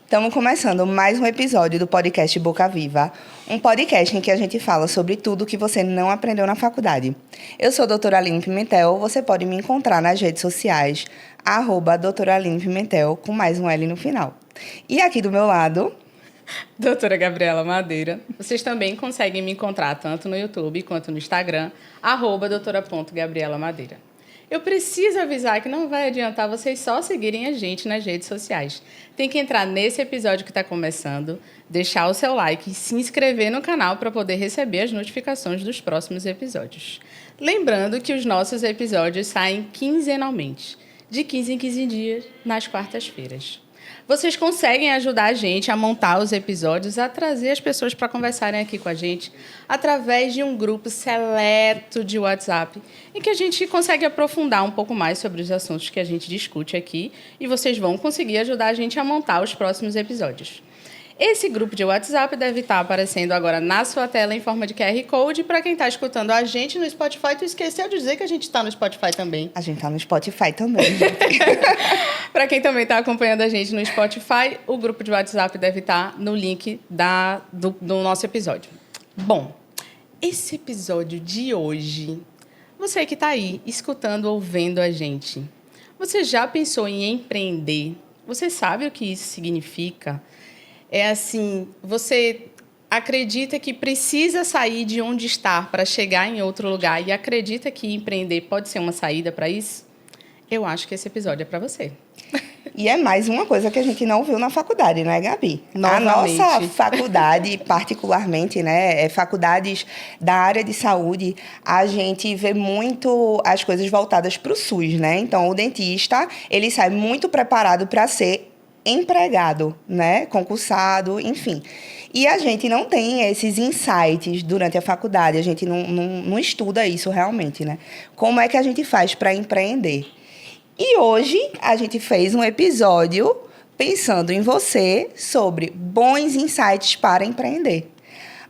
Estamos começando mais um episódio do podcast Boca Viva, um podcast em que a gente fala sobre tudo que você não aprendeu na faculdade. Eu sou a doutora Aline Pimentel, você pode me encontrar nas redes sociais, @doutora Aline Pimentel, com mais um L no final. E aqui do meu lado... Doutora Gabriela Madeira. Vocês também conseguem me encontrar tanto no YouTube quanto no Instagram, @doutora.gabriela Madeira. Eu preciso avisar que não vai adiantar vocês só seguirem a gente nas redes sociais. Tem que entrar nesse episódio que está começando, deixar o seu like e se inscrever no canal para poder receber as notificações dos próximos episódios. Lembrando que os nossos episódios saem quinzenalmente, de 15 em 15 dias, nas quartas-feiras. Vocês conseguem ajudar a gente a montar os episódios, a trazer as pessoas para conversarem aqui com a gente através de um grupo seleto de WhatsApp, em que a gente consegue aprofundar um pouco mais sobre os assuntos que a gente discute aqui e vocês vão conseguir ajudar a gente a montar os próximos episódios. Esse grupo de WhatsApp deve estar aparecendo agora na sua tela em forma de QR Code. Para quem está escutando a gente no Spotify, tu esqueceu de dizer que a gente está no Spotify também. A gente está no Spotify também, gente. Para quem também está acompanhando a gente no Spotify, o grupo de WhatsApp deve estar no link do nosso episódio. Bom, esse episódio de hoje, você que está aí escutando ou vendo a gente, você já pensou em empreender? Você sabe o que isso significa? É assim, você acredita que precisa sair de onde está para chegar em outro lugar e acredita que empreender pode ser uma saída para isso? Eu acho que esse episódio é para você. E é mais uma coisa que a gente não viu na faculdade, não é, Gabi? Novamente. A nossa faculdade, particularmente, né, faculdades da área de saúde, a gente vê muito as coisas voltadas para o SUS, né? Então, o dentista, ele sai muito preparado para ser empregado, né, concursado, enfim. E a gente não tem esses insights durante a faculdade, a gente não estuda isso realmente, né? Como é que a gente faz para empreender? E hoje a gente fez um episódio pensando em você sobre bons insights para empreender.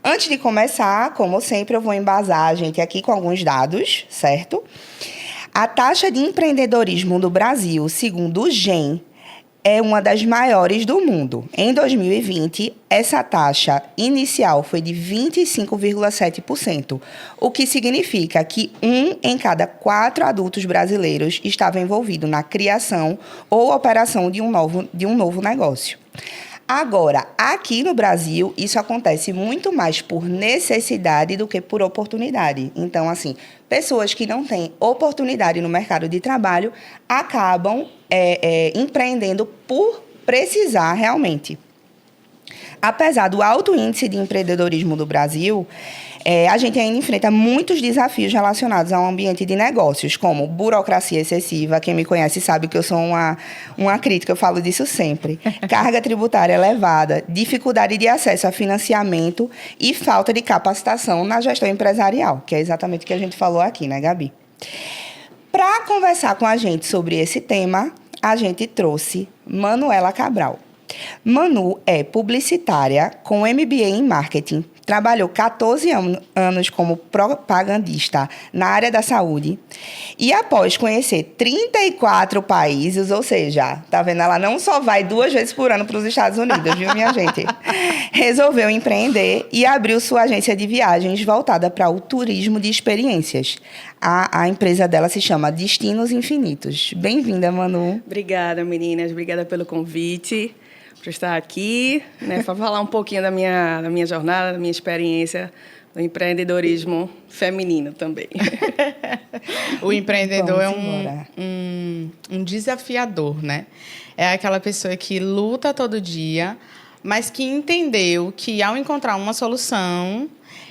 Antes de começar, como sempre, eu vou embasar a gente aqui com alguns dados, certo? A taxa de empreendedorismo no Brasil, segundo o GEM, é uma das maiores do mundo. Em 2020, essa taxa inicial foi de 25,7%, o que significa que 1 em cada 4 adultos brasileiros estava envolvido na criação ou operação de um novo negócio. Agora, aqui no Brasil, isso acontece muito mais por necessidade do que por oportunidade. Então, assim, pessoas que não têm oportunidade no mercado de trabalho acabam empreendendo por precisar realmente. Apesar do alto índice de empreendedorismo do Brasil, a gente ainda enfrenta muitos desafios relacionados ao ambiente de negócios, como burocracia excessiva. Quem me conhece sabe que eu sou uma crítica, eu falo disso sempre. Carga tributária elevada, dificuldade de acesso a financiamento e falta de capacitação na gestão empresarial, que é exatamente o que a gente falou aqui, né, Gabi? Para conversar com a gente sobre esse tema, a gente trouxe Manuela Cabral. Manu é publicitária com MBA em marketing. Trabalhou 14 anos como propagandista na área da saúde. E após conhecer 34 países, ou seja, tá vendo? Ela não só vai 2 vezes por ano para os Estados Unidos, viu, minha gente? Resolveu empreender e abriu sua agência de viagens voltada para o turismo de experiências. A empresa dela se chama Destinos Infinitos. Bem-vinda, Manu. Obrigada, meninas. Obrigada pelo convite. Por estar aqui, né, para falar um pouquinho da minha jornada, da minha experiência no empreendedorismo feminino também. O empreendedor é um desafiador, né? É aquela pessoa que luta todo dia, mas que entendeu que, ao encontrar uma solução,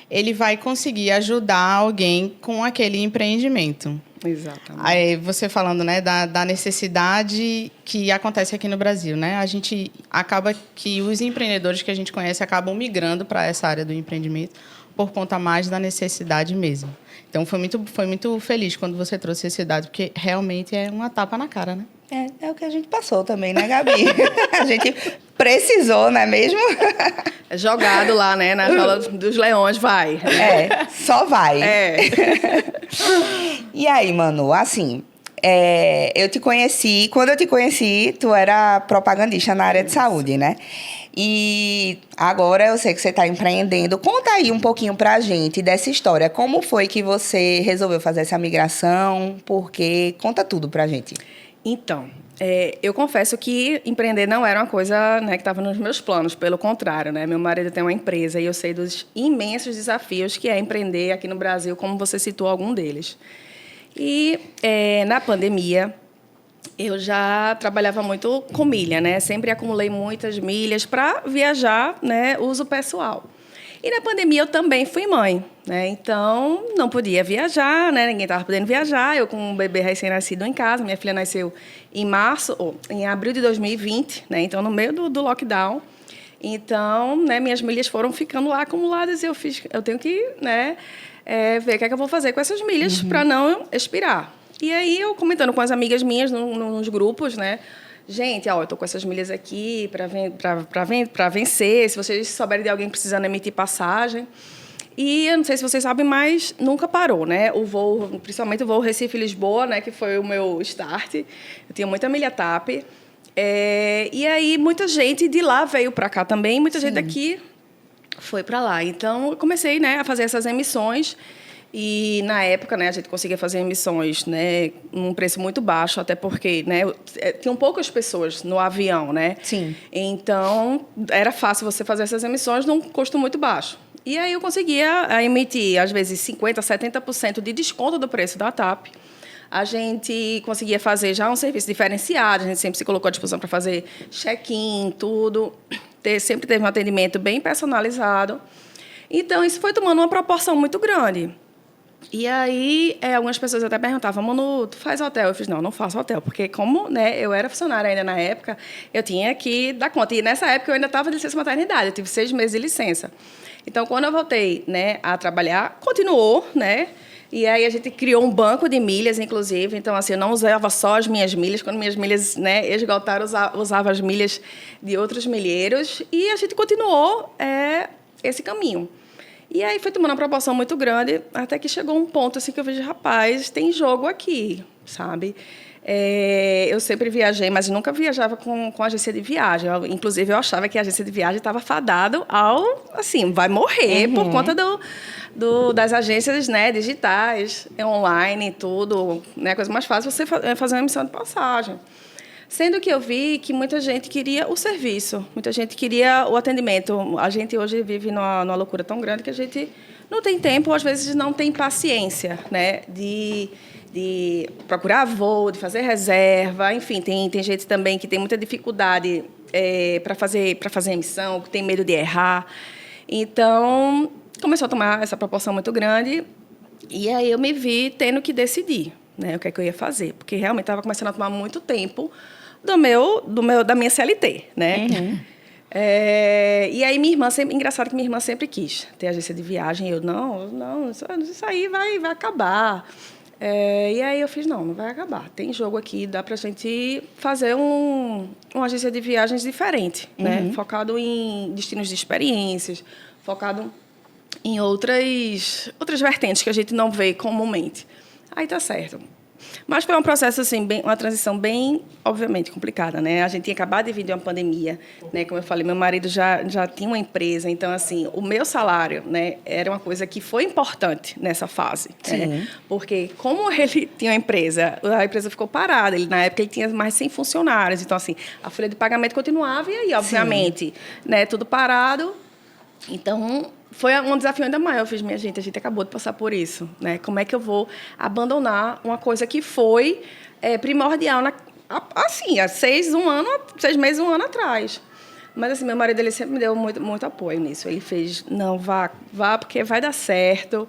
ele vai conseguir ajudar alguém com aquele empreendimento. Exatamente. Aí você falando, né, da necessidade que acontece aqui no Brasil, né? A gente acaba que os empreendedores que a gente conhece acabam migrando para essa área do empreendimento por conta mais da necessidade mesmo. Então, foi muito feliz quando você trouxe esse dado, porque realmente é uma tapa na cara, né? É o que a gente passou também, né, Gabi? A gente precisou, não é mesmo? É jogado lá, né, na jaula dos leões, vai. Só vai. E aí, Manu, assim, eu te conheci... Quando eu te conheci, tu era propagandista na área de saúde, né? E agora eu sei que você está empreendendo. Conta aí um pouquinho pra gente dessa história. Como foi que você resolveu fazer essa migração? Por quê? Conta tudo pra gente. Então, eu confesso que empreender não era uma coisa, né, que estava nos meus planos, pelo contrário, né? Meu marido tem uma empresa e eu sei dos imensos desafios que é empreender aqui no Brasil, como você citou algum deles. E na pandemia, eu já trabalhava muito com milha, né? Sempre acumulei muitas milhas para viajar, né, uso pessoal. E na pandemia eu também fui mãe, né? Então não podia viajar, né? Ninguém estava podendo viajar. Eu com um bebê recém-nascido em casa, minha filha nasceu em abril de 2020, né? Então no meio do lockdown. Então, né, minhas milhas foram ficando lá acumuladas e eu tenho que, né, ver o que é que eu vou fazer com essas milhas para não expirar. E aí eu comentando com as amigas minhas nos grupos, né? Gente, eu estou com essas milhas aqui para vencer. Se vocês souberem de alguém precisando emitir passagem. E eu não sei se vocês sabem, mas nunca parou, né? O voo, principalmente o voo Recife-Lisboa, né? Que foi o meu start. Eu tinha muita milha TAP. E aí muita gente de lá veio para cá também. Muita gente daqui foi para lá. Então eu comecei, né, a fazer essas emissões. E, na época, né, a gente conseguia fazer emissões, né, num preço muito baixo, até porque, né, tinham poucas pessoas no avião, né? Sim. Então, era fácil você fazer essas emissões num custo muito baixo. E aí eu conseguia emitir, às vezes, 50%, 70% de desconto do preço da TAP. A gente conseguia fazer já um serviço diferenciado, a gente sempre se colocou à disposição para fazer check-in, tudo. Sempre teve um atendimento bem personalizado. Então, isso foi tomando uma proporção muito grande. E aí, algumas pessoas até perguntavam, Manu, tu faz hotel? Eu fiz, não faço hotel, porque como, né, eu era funcionária ainda na época, eu tinha que dar conta. E nessa época eu ainda estava de licença maternidade, eu tive 6 meses de licença. Então, quando eu voltei, né, a trabalhar, continuou, né? E aí a gente criou um banco de milhas, inclusive. Então, assim, eu não usava só as minhas milhas. Quando minhas milhas, né, esgotaram, usava as milhas de outros milheiros. E a gente continuou esse caminho. E aí foi tomando uma proporção muito grande, até que chegou um ponto assim que eu vejo, rapaz, tem jogo aqui, sabe? Eu sempre viajei, mas nunca viajava com agência de viagem. Inclusive, eu achava que a agência de viagem estava fadado assim, vai morrer por conta das agências, né, digitais, online e tudo. Né, a coisa mais fácil é você fazer uma emissão de passagem. Sendo que eu vi que muita gente queria o serviço, muita gente queria o atendimento. A gente hoje vive numa loucura tão grande que a gente não tem tempo, às vezes não tem paciência, né, de procurar voo, de fazer reserva. Enfim, tem gente também que tem muita dificuldade para fazer emissão, que tem medo de errar. Então, começou a tomar essa proporção muito grande e aí eu me vi tendo que decidir, né, o que é que eu ia fazer, porque realmente estava começando a tomar muito tempo da minha CLT, né? E aí engraçado que minha irmã sempre quis ter agência de viagem, eu não, isso aí vai acabar. E aí eu fiz, não vai acabar, tem jogo aqui, dá para a gente fazer uma agência de viagens diferente, né? Focado em destinos de experiências, focado em outras vertentes que a gente não vê comumente. Aí tá certo. Mas foi um processo, assim, uma transição bem, obviamente, complicada, né? A gente tinha acabado de vir de uma pandemia, né? Como eu falei, meu marido já tinha uma empresa, então, assim, o meu salário, né, era uma coisa que foi importante nessa fase. Sim. Né? Porque, como ele tinha uma empresa, a empresa ficou parada. Na época, ele tinha mais de 100 funcionários. Então, assim, a folha de pagamento continuava e aí, obviamente, né, tudo parado. Então, foi um desafio ainda maior. Eu fiz, minha gente, a gente acabou de passar por isso, né? Como é que eu vou abandonar uma coisa que foi primordial, assim, há 6 meses, um ano atrás. Mas, assim, meu marido, ele sempre me deu muito, muito apoio nisso. Ele fez, não, vá, porque vai dar certo.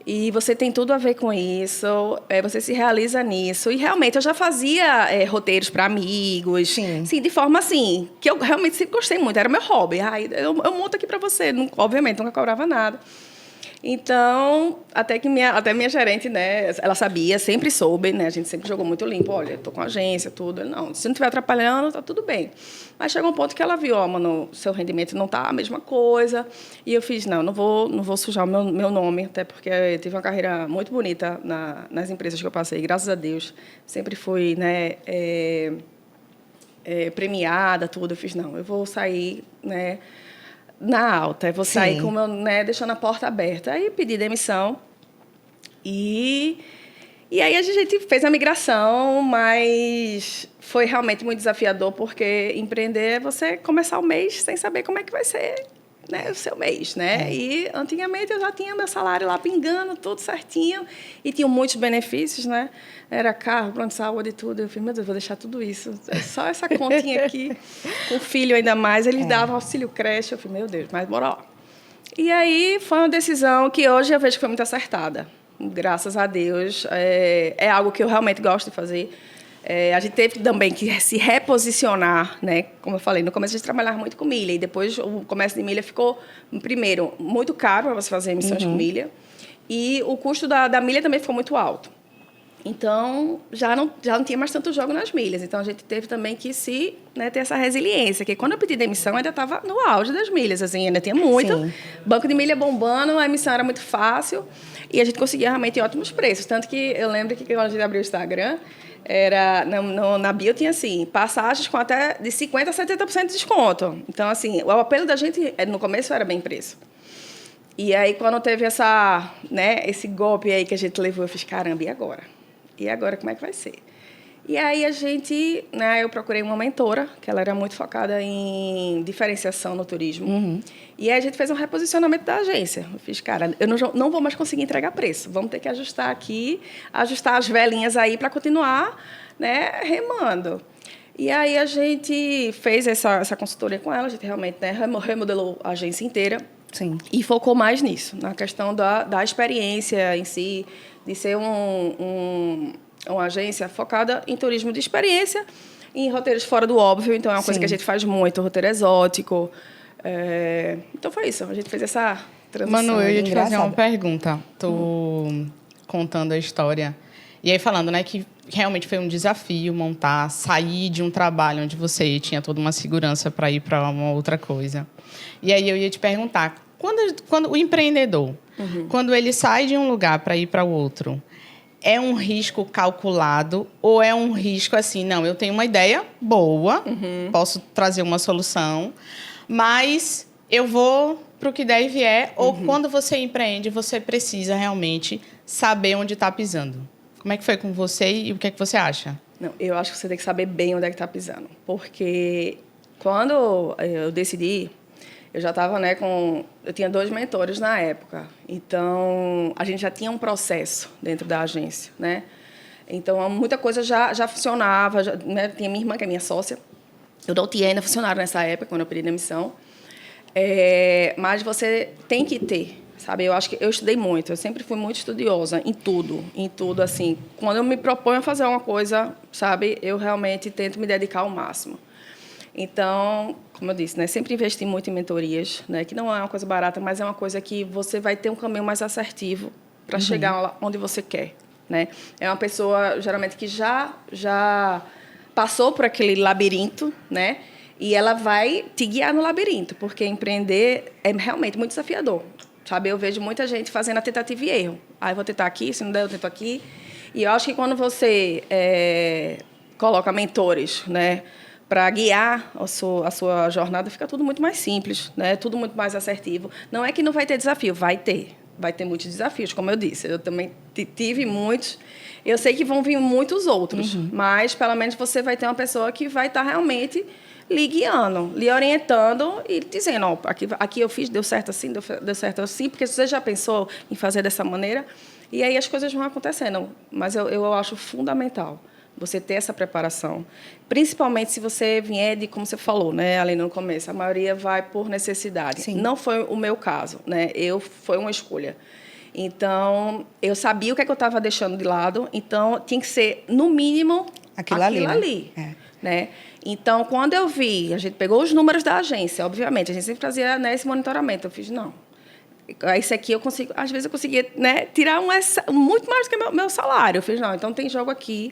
E você tem tudo a ver com isso, você se realiza nisso. E, realmente, eu já fazia roteiros para amigos. Sim. Sim, de forma, assim, que eu realmente sempre gostei muito. Era meu hobby. Ai, eu monto aqui para você. Não, obviamente, nunca cobrava nada. Então, até minha gerente, né, ela sabia, sempre soube, né, a gente sempre jogou muito limpo, olha, estou com a agência, tudo. Não, se não estiver atrapalhando, tá tudo bem. Mas chegou um ponto que ela viu, ó, mano, seu rendimento não tá a mesma coisa. E eu fiz, não vou sujar o meu nome, até porque eu tive uma carreira muito bonita nas empresas que eu passei, graças a Deus. Sempre fui, né, premiada, tudo. Eu fiz, não, eu vou sair, né, na alta. Eu vou sair com deixando a porta aberta. Aí pedi demissão. E aí a gente fez a migração, mas foi realmente muito desafiador, porque empreender é você começar o mês sem saber como é que vai ser, né, o seu mês, né? E antigamente eu já tinha meu salário lá pingando, tudo certinho, e tinha muitos benefícios, né? Era carro, plano de saúde e tudo. Eu falei, meu Deus, vou deixar tudo isso. É só essa continha aqui, com filho ainda mais. Eles davam auxílio creche. Eu falei, meu Deus, mas bora lá. E aí foi uma decisão que hoje eu vejo que foi muito acertada. Graças a Deus. É algo que eu realmente gosto de fazer. A gente teve também que se reposicionar, né? Como eu falei, no começo a gente trabalhava muito com milha, e depois o comércio de milha ficou, primeiro, muito caro para você fazer emissões com milha, e o custo da milha também ficou muito alto. Então, já não tinha mais tanto jogo nas milhas. Então, a gente teve também que ter essa resiliência. Porque quando eu pedi demissão, ainda estava no auge das milhas. Assim, ainda tinha muito. Sim. Banco de milha bombando, a emissão era muito fácil. E a gente conseguia realmente ótimos preços. Tanto que eu lembro que quando a gente abriu o Instagram, na bio tinha assim, passagens com até de 50% a 70% de desconto. Então, assim, o apelo da gente, no começo, era bem preço. E aí, quando teve esse golpe aí que a gente levou, eu fiz, caramba, e agora? E agora, como é que vai ser? E aí, eu procurei uma mentora, que ela era muito focada em diferenciação no turismo. E aí, a gente fez um reposicionamento da agência. Eu fiz, cara, eu não vou mais conseguir entregar preço. Vamos ter que ajustar aqui, ajustar as velinhas aí para continuar, né, remando. E aí, a gente fez essa consultoria com ela. A gente realmente remodelou a agência inteira. Sim. E focou mais nisso, na questão da experiência em si, de ser uma agência focada em turismo de experiência, em roteiros fora do óbvio. Então, é uma coisa que a gente faz muito, roteiro exótico. Então, foi isso. A gente fez essa transição. Manu, eu ia te fazer uma pergunta. Tô contando a história. E aí, falando, né, que realmente foi um desafio sair de um trabalho onde você tinha toda uma segurança para ir para uma outra coisa. E aí, eu ia te perguntar, quando o empreendedor, quando ele sai de um lugar para ir para o outro, é um risco calculado ou é um risco assim, não, eu tenho uma ideia boa, posso trazer uma solução, mas eu vou para o que der e vier, ou quando você empreende, você precisa realmente saber onde está pisando? Como é que foi com você e o que é que você acha? Não, eu acho que você tem que saber bem onde é que está pisando, porque quando eu decidi, eu já estava, eu tinha 2 mentores na época, então a gente já tinha um processo dentro da agência, né? Então muita coisa já funcionava, né? Tinha minha irmã, que é minha sócia, eu da UTI ainda funcionaram nessa época, quando eu pedi demissão, mas você tem que ter, sabe? Eu acho que eu estudei muito, eu sempre fui muito estudiosa em tudo, assim. Quando eu me proponho a fazer uma coisa, sabe? Eu realmente tento me dedicar ao máximo. Então, como eu disse, né, sempre investi muito em mentorias, né, que não é uma coisa barata, mas é uma coisa que você vai ter um caminho mais assertivo para chegar lá onde você quer, né? É uma pessoa, geralmente, que já passou por aquele labirinto, né? E ela vai te guiar no labirinto, porque empreender é realmente muito desafiador, sabe? Eu vejo muita gente fazendo a tentativa e erro. Eu vou tentar aqui, se não der, eu tento aqui. E eu acho que quando você coloca mentores, né, para guiar a sua jornada, fica tudo muito mais simples, né? Tudo muito mais assertivo. Não é que não vai ter desafio, vai ter muitos desafios, como eu disse. Eu também tive muitos. Eu sei que vão vir muitos outros, mas pelo menos você vai ter uma pessoa que vai estar realmente lhe guiando, lhe orientando e dizendo, ó, aqui eu fiz, deu certo assim, deu certo assim, porque você já pensou em fazer dessa maneira, e aí as coisas vão acontecendo. Mas eu acho fundamental você ter essa preparação. Principalmente se você vier de, como você falou, né, ali no começo, a maioria vai por necessidade. Sim. Não foi o meu caso, né? Foi uma escolha. Então, eu sabia o que é que eu estava deixando de lado, então tinha que ser, no mínimo, Aquilo ali, né? Então, quando eu vi, a gente pegou os números da agência, obviamente, a gente sempre fazia, né, esse monitoramento. Eu fiz, não, esse aqui eu consigo, às vezes eu conseguia, né, tirar muito mais do que meu salário. Eu fiz, não, então tem jogo aqui,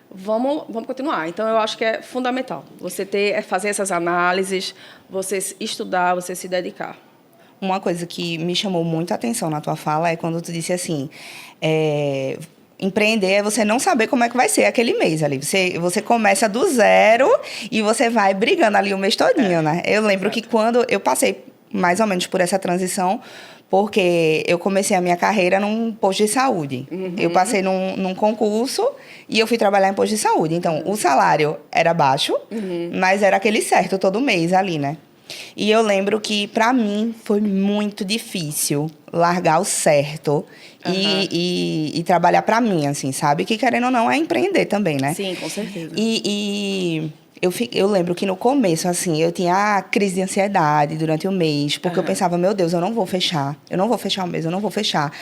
vamos continuar. Então, eu acho que é fundamental você fazer essas análises, você estudar, você se dedicar. Uma coisa que me chamou muito a atenção na tua fala é quando tu disse assim, empreender é você não saber como é que vai ser aquele mês ali. Você começa do zero e você vai brigando ali o mês todinho, né? Eu lembro que quando eu passei mais ou menos por essa transição, porque eu comecei a minha carreira num posto de saúde. Eu passei num concurso e eu fui trabalhar em posto de saúde. Então, o salário era baixo, mas era aquele certo todo mês ali, né? E eu lembro que, para mim, foi muito difícil largar o certo e trabalhar para mim, assim, sabe? Que, querendo ou não, é empreender também, né? Sim, com certeza. Eu lembro que no começo, assim, eu tinha a crise de ansiedade durante o mês, porque eu pensava, meu Deus, eu não vou fechar o mês, eu não vou fechar.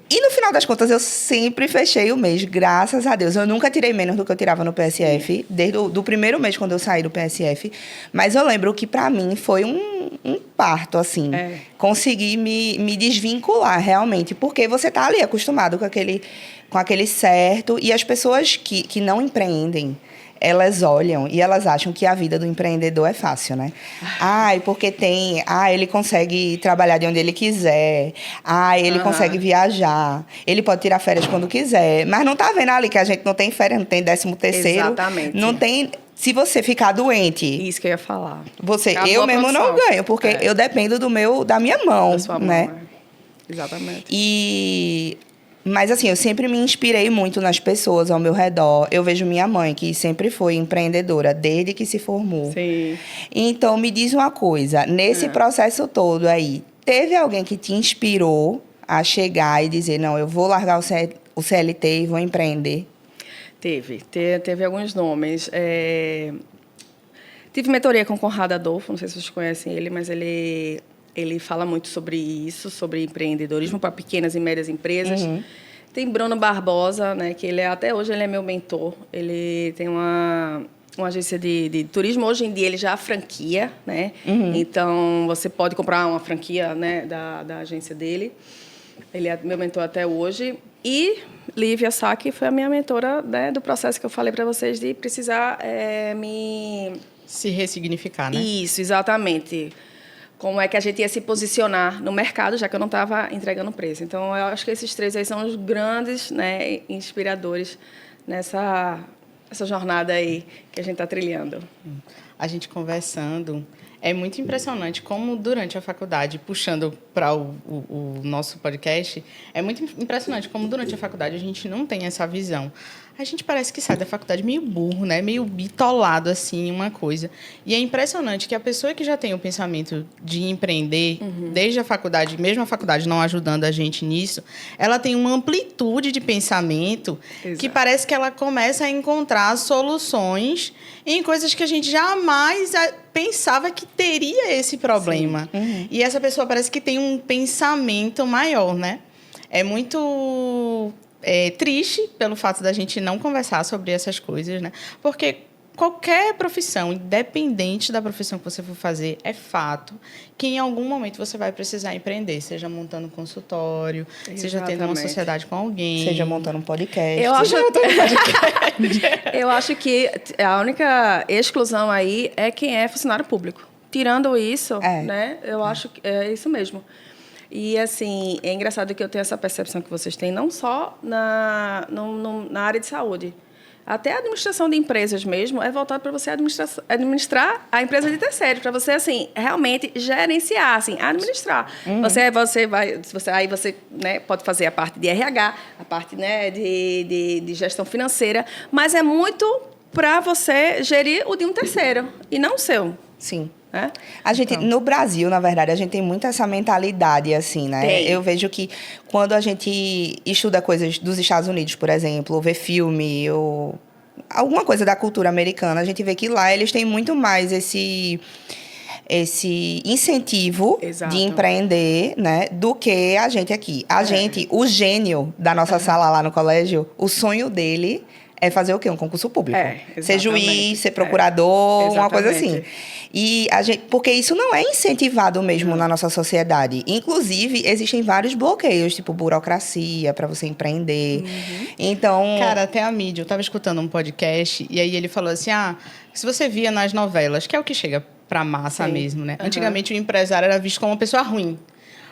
E no final das contas, eu sempre fechei o mês, graças a Deus. Eu nunca tirei menos do que eu tirava no PSF, desde o primeiro mês quando eu saí do PSF. Mas eu lembro que, para mim, foi um parto, assim. Conseguir me desvincular, realmente. Porque você tá ali acostumado com aquele certo. E as pessoas que não empreendem, elas olham e elas acham que a vida do empreendedor é fácil, né? Porque ele consegue trabalhar de onde ele quiser. Ele consegue viajar. Ele pode tirar férias quando quiser. Mas não tá vendo ali que a gente não tem férias, não tem 13º. Exatamente. Não tem... Se você ficar doente... Isso que eu ia falar. Eu mesmo não ganho, porque eu dependo da minha mão, da sua né? mão, Exatamente. Mas, assim, eu sempre me inspirei muito nas pessoas ao meu redor. Eu vejo minha mãe, que sempre foi empreendedora, desde que se formou. Sim. Então, me diz uma coisa. Nesse processo todo aí, teve alguém que te inspirou a chegar e dizer, não, eu vou largar o CLT e vou empreender? Teve alguns nomes. Tive mentoria com o Conrado Adolfo, não sei se vocês conhecem ele, mas ele fala muito sobre isso, sobre empreendedorismo para pequenas e médias empresas. Tem Bruno Barbosa, né, que até hoje ele é meu mentor. Ele tem uma agência de turismo. Hoje em dia ele já é franquia, né? Então você pode comprar uma franquia, né, da agência dele. Ele é meu mentor até hoje. E Lívia Sá, que foi a minha mentora, né, do processo que eu falei para vocês de precisar se ressignificar, né? Isso, exatamente. Como é que a gente ia se posicionar no mercado, já que eu não estava entregando preço. Então, eu acho que esses 3 aí são os grandes, né, inspiradores nessa jornada aí que a gente está trilhando. A gente conversando, é muito impressionante como durante a faculdade, puxando para o nosso podcast, é muito impressionante como durante a faculdade a gente não tem essa visão. A gente parece que sai da faculdade meio burro, né? Meio bitolado, assim, uma coisa. E é impressionante que a pessoa que já tem o pensamento de empreender, desde a faculdade, mesmo a faculdade não ajudando a gente nisso, ela tem uma amplitude de pensamento que parece que ela começa a encontrar soluções em coisas que a gente jamais pensava que teria esse problema. E essa pessoa parece que tem um pensamento maior, né? É muito... triste pelo fato da gente não conversar sobre essas coisas, né? Porque qualquer profissão, independente da profissão que você for fazer, é fato que em algum momento você vai precisar empreender, seja montando um consultório, seja tendo uma sociedade com alguém, seja montando um podcast. Eu acho que a única exclusão aí é quem é funcionário público. Tirando isso, né? Eu acho que é isso mesmo. E, assim, é engraçado que eu tenho essa percepção que vocês têm, não só na área de saúde. Até a administração de empresas mesmo é voltado para você administrar a empresa de terceiro, para você, assim, realmente gerenciar, assim, administrar. Aí você, né, pode fazer a parte de RH, a parte, né, de gestão financeira, mas é muito para você gerir o de um terceiro e não o seu. Sim. A gente, no Brasil, na verdade, a gente tem muito essa mentalidade, assim, né? Tem. Eu vejo que quando a gente estuda coisas dos Estados Unidos, por exemplo, ou vê filme, ou alguma coisa da cultura americana. A gente vê que lá eles têm muito mais esse incentivo Exato. de empreender, né, do que a gente aqui. A gente, o gênio da nossa sala lá no colégio, o sonho dele é fazer o quê? Um concurso público. Ser juiz, ser procurador, uma coisa assim. E a gente, porque isso não é incentivado mesmo na nossa sociedade. Inclusive, existem vários bloqueios, tipo burocracia para você empreender. Então, Cara, até a mídia. Eu estava escutando um podcast e aí ele falou assim, se você via nas novelas, que é o que chega pra massa mesmo, né? Antigamente o empresário era visto como uma pessoa ruim.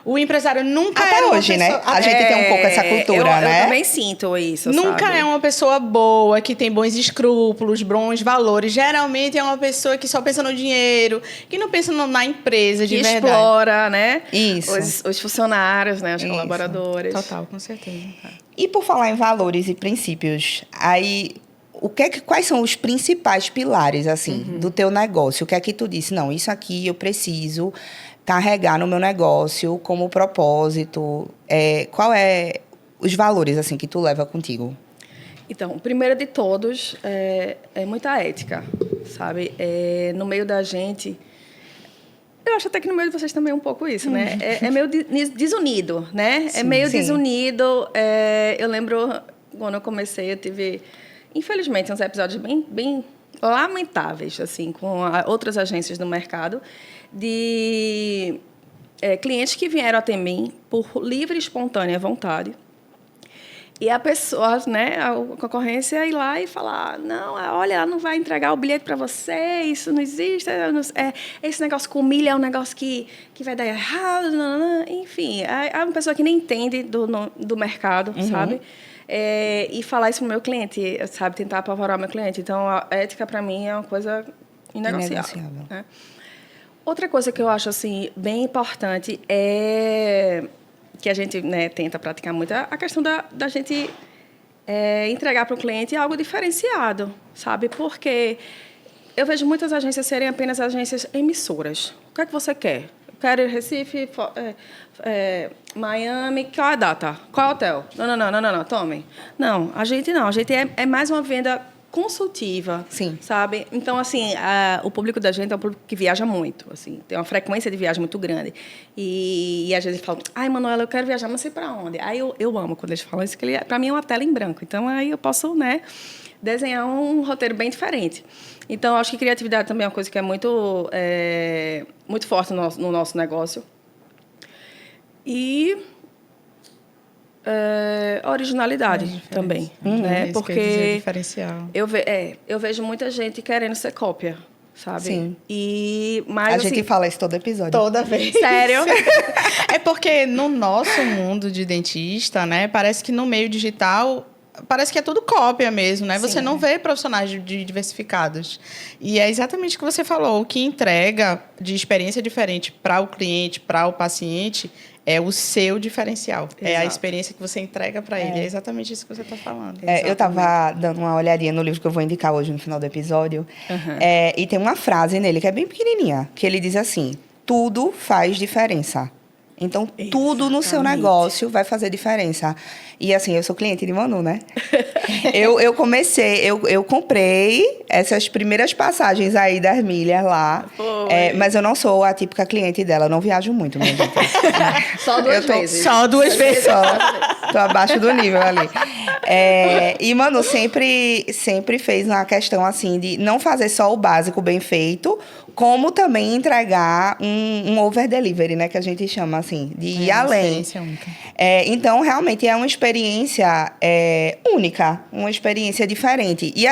O empresário nunca até era uma hoje, pessoa... né? A gente tem um pouco essa cultura, né? Eu também sinto isso, Nunca sabe? é uma pessoa boa, que tem bons escrúpulos, bons valores. Geralmente é uma pessoa que só pensa no dinheiro, que não pensa na empresa de que verdade. explora, né? Isso. Os funcionários, né? Os Isso. colaboradores. Total, com certeza. E por falar em valores e princípios, aí quais são os principais pilares assim do teu negócio? O que é que tu disse? Não, isso aqui eu preciso carregar no meu negócio como propósito. Qual é os valores assim que tu leva contigo? Então, o primeiro de todos é muita ética, sabe? No meio da gente... Eu acho até que no meio de vocês também é um pouco isso, né? É meio desunido, né? Sim, é meio sim. desunido. Eu lembro, quando eu comecei, eu tive, infelizmente, uns episódios bem lamentáveis, assim, com outras agências do mercado, de clientes que vieram até mim por livre e espontânea vontade. E a pessoa, né, a concorrência ir lá e falar, não, olha, ela não vai entregar o bilhete para você, isso não existe, esse negócio com milha é um negócio que vai dar errado, enfim, é uma pessoa que nem entende do mercado, sabe? E falar isso para o meu cliente, sabe, tentar apavorar o meu cliente. Então, a ética, para mim, é uma coisa inegociável. Né? Outra coisa que eu acho assim, bem importante é... que a gente, né, tenta praticar muito, a questão da gente entregar para o cliente algo diferenciado, sabe? Porque eu vejo muitas agências serem apenas agências emissoras. O que é que você quer? Eu quero Recife, Miami, qual é a data? Qual é o hotel? Não, tome. Não, a gente é mais uma venda consultiva, Sim. sabe? Então, assim, o público da gente é um público que viaja muito, assim, tem uma frequência de viagem muito grande. E às vezes eles falam, ai, Manuela, eu quero viajar, mas sei para onde? Aí eu amo quando eles falam isso, que para mim é uma tela em branco. Então, aí eu posso, né, desenhar um roteiro bem diferente. Então, acho que criatividade também é uma coisa que é muito forte no nosso negócio. E... originalidade também, né? Isso porque quer dizer diferencial. eu vejo muita gente querendo ser cópia, sabe? Sim. Mas A assim, gente fala isso todo episódio. Toda vez. sério? É porque no nosso mundo de dentista, né, parece que no meio digital parece que é tudo cópia mesmo, né? Você não vê profissionais diversificados. E é exatamente o que você falou, o que entrega de experiência diferente para o cliente, para o paciente, é o seu diferencial. Exato. É a experiência que você entrega para ele. É exatamente isso que você está falando. Eu estava dando uma olhadinha no livro que eu vou indicar hoje no final do episódio. E tem uma frase nele que é bem pequenininha, que ele diz assim, tudo faz diferença. Então, tudo no seu negócio vai fazer diferença. E assim, eu sou cliente de Manu, né? eu comprei essas primeiras passagens aí das milhas lá. Mas eu não sou a típica cliente dela, eu não viajo muito, minha gente. Só duas vezes. Só duas vezes. Tô abaixo do nível ali. E Manu sempre fez uma questão assim de não fazer só o básico bem feito, como também entregar um over delivery, né, que a gente chama assim, de ir além. Experiência única. Então, realmente é uma experiência única, uma experiência diferente. E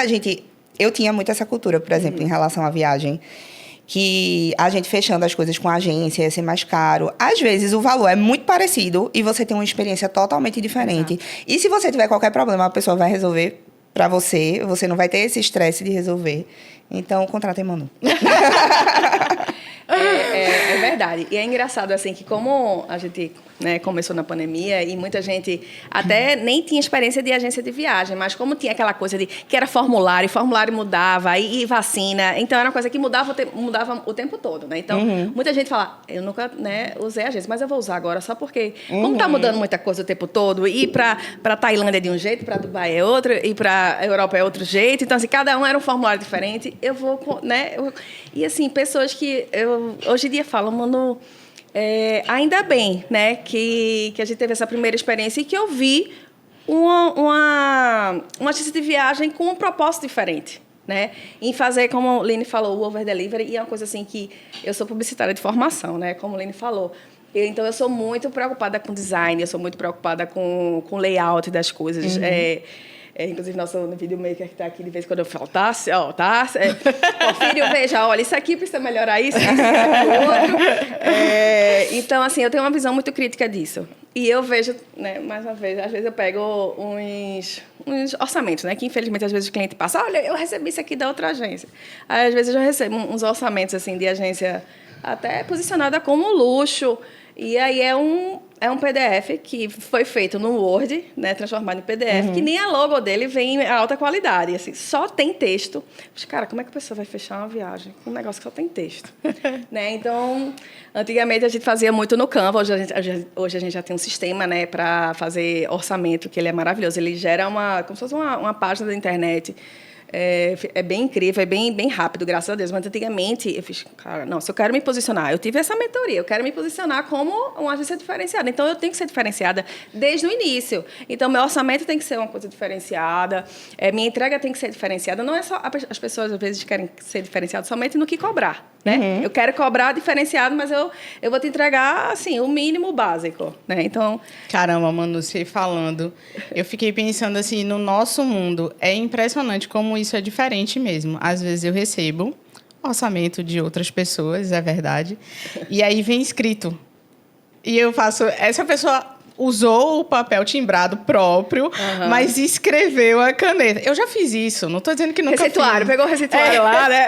eu tinha muito essa cultura, por exemplo, em relação à viagem, que a gente fechando as coisas com a agência ia ser mais caro. Às vezes o valor é muito parecido e você tem uma experiência totalmente diferente. Exato. E se você tiver qualquer problema, a pessoa vai resolver para você, você não vai ter esse estresse de resolver. Então, contratem Manu. É verdade. E é engraçado, assim, que como a gente né, começou na pandemia e muita gente até nem tinha experiência de agência de viagem, mas como tinha aquela coisa de que era formulário mudava, e vacina, então era uma coisa que mudava o tempo todo, né? Então, muita gente fala, eu nunca, né, usei agência, mas eu vou usar agora só porque, como está mudando muita coisa o tempo todo, e para Tailândia de um jeito, para Dubai é outro, e para Europa é outro jeito, então, assim, cada um era um formulário diferente, eu vou, né? E, assim, pessoas que eu hoje em dia falam, mano, ainda bem, né, que a gente teve essa primeira experiência e que eu vi uma agência de viagem com um propósito diferente, né, em fazer, como a Lene falou, o over delivery, e é uma coisa assim que eu sou publicitária de formação, né, como a Lene falou. Então, eu sou muito preocupada com design, eu sou muito preocupada com o layout das coisas. Inclusive, nosso videomaker que está aqui, de vez em quando eu falo, Porfírio, veja, olha, isso aqui precisa melhorar isso, aquilo, outro. Então, assim, eu tenho uma visão muito crítica disso. E eu vejo, né, mais uma vez, às vezes eu pego uns orçamentos, né, que infelizmente às vezes o cliente passa, olha, eu recebi isso aqui da outra agência. Aí, às vezes eu já recebo uns orçamentos assim, de agência até posicionada como luxo. E aí é um PDF que foi feito no Word, né, transformado em PDF, que nem a logo dele vem em alta qualidade. Assim, só tem texto. Mas, cara, como é que a pessoa vai fechar uma viagem com um negócio que só tem texto? Né? Então, antigamente a gente fazia muito no Canva. Hoje a gente já tem um sistema, né, para fazer orçamento, que ele é maravilhoso. Ele gera como se fosse uma página da internet. É bem incrível, é bem rápido, graças a Deus. Mas antigamente eu fiz, cara, não, se eu quero me posicionar, eu tive essa mentoria, eu quero me posicionar como uma agência diferenciada. Então, eu tenho que ser diferenciada desde o início. Então, meu orçamento tem que ser uma coisa diferenciada, minha entrega tem que ser diferenciada. Não é só... As pessoas, às vezes, querem ser diferenciadas somente no que cobrar, né? Eu quero cobrar diferenciado, mas eu vou te entregar, assim, o mínimo básico, né? Então... Caramba, Manu, você falando, eu fiquei pensando, assim, no nosso mundo, é impressionante como isso é diferente mesmo. Às vezes eu recebo orçamento de outras pessoas, é verdade, e aí vem escrito. E eu faço... Essa pessoa usou o papel timbrado próprio, mas escreveu a caneta. Eu já fiz isso, não estou dizendo que nunca receituário, fiz. Pegou o receituário lá, né?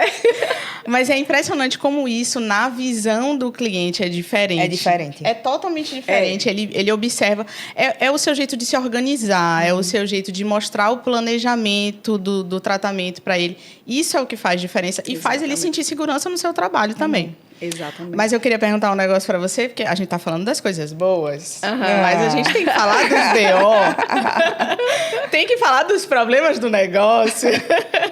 Mas é impressionante como isso, na visão do cliente, é diferente. É diferente. É totalmente diferente. Ele observa... É o seu jeito de se organizar, é o seu jeito de mostrar o planejamento do tratamento para ele. Isso é o que faz diferença. E faz ele sentir segurança no seu trabalho também. Exatamente. Mas eu queria perguntar um negócio para você, porque a gente está falando das coisas boas, mas a gente tem que falar dos BO. Tem que falar dos problemas do negócio.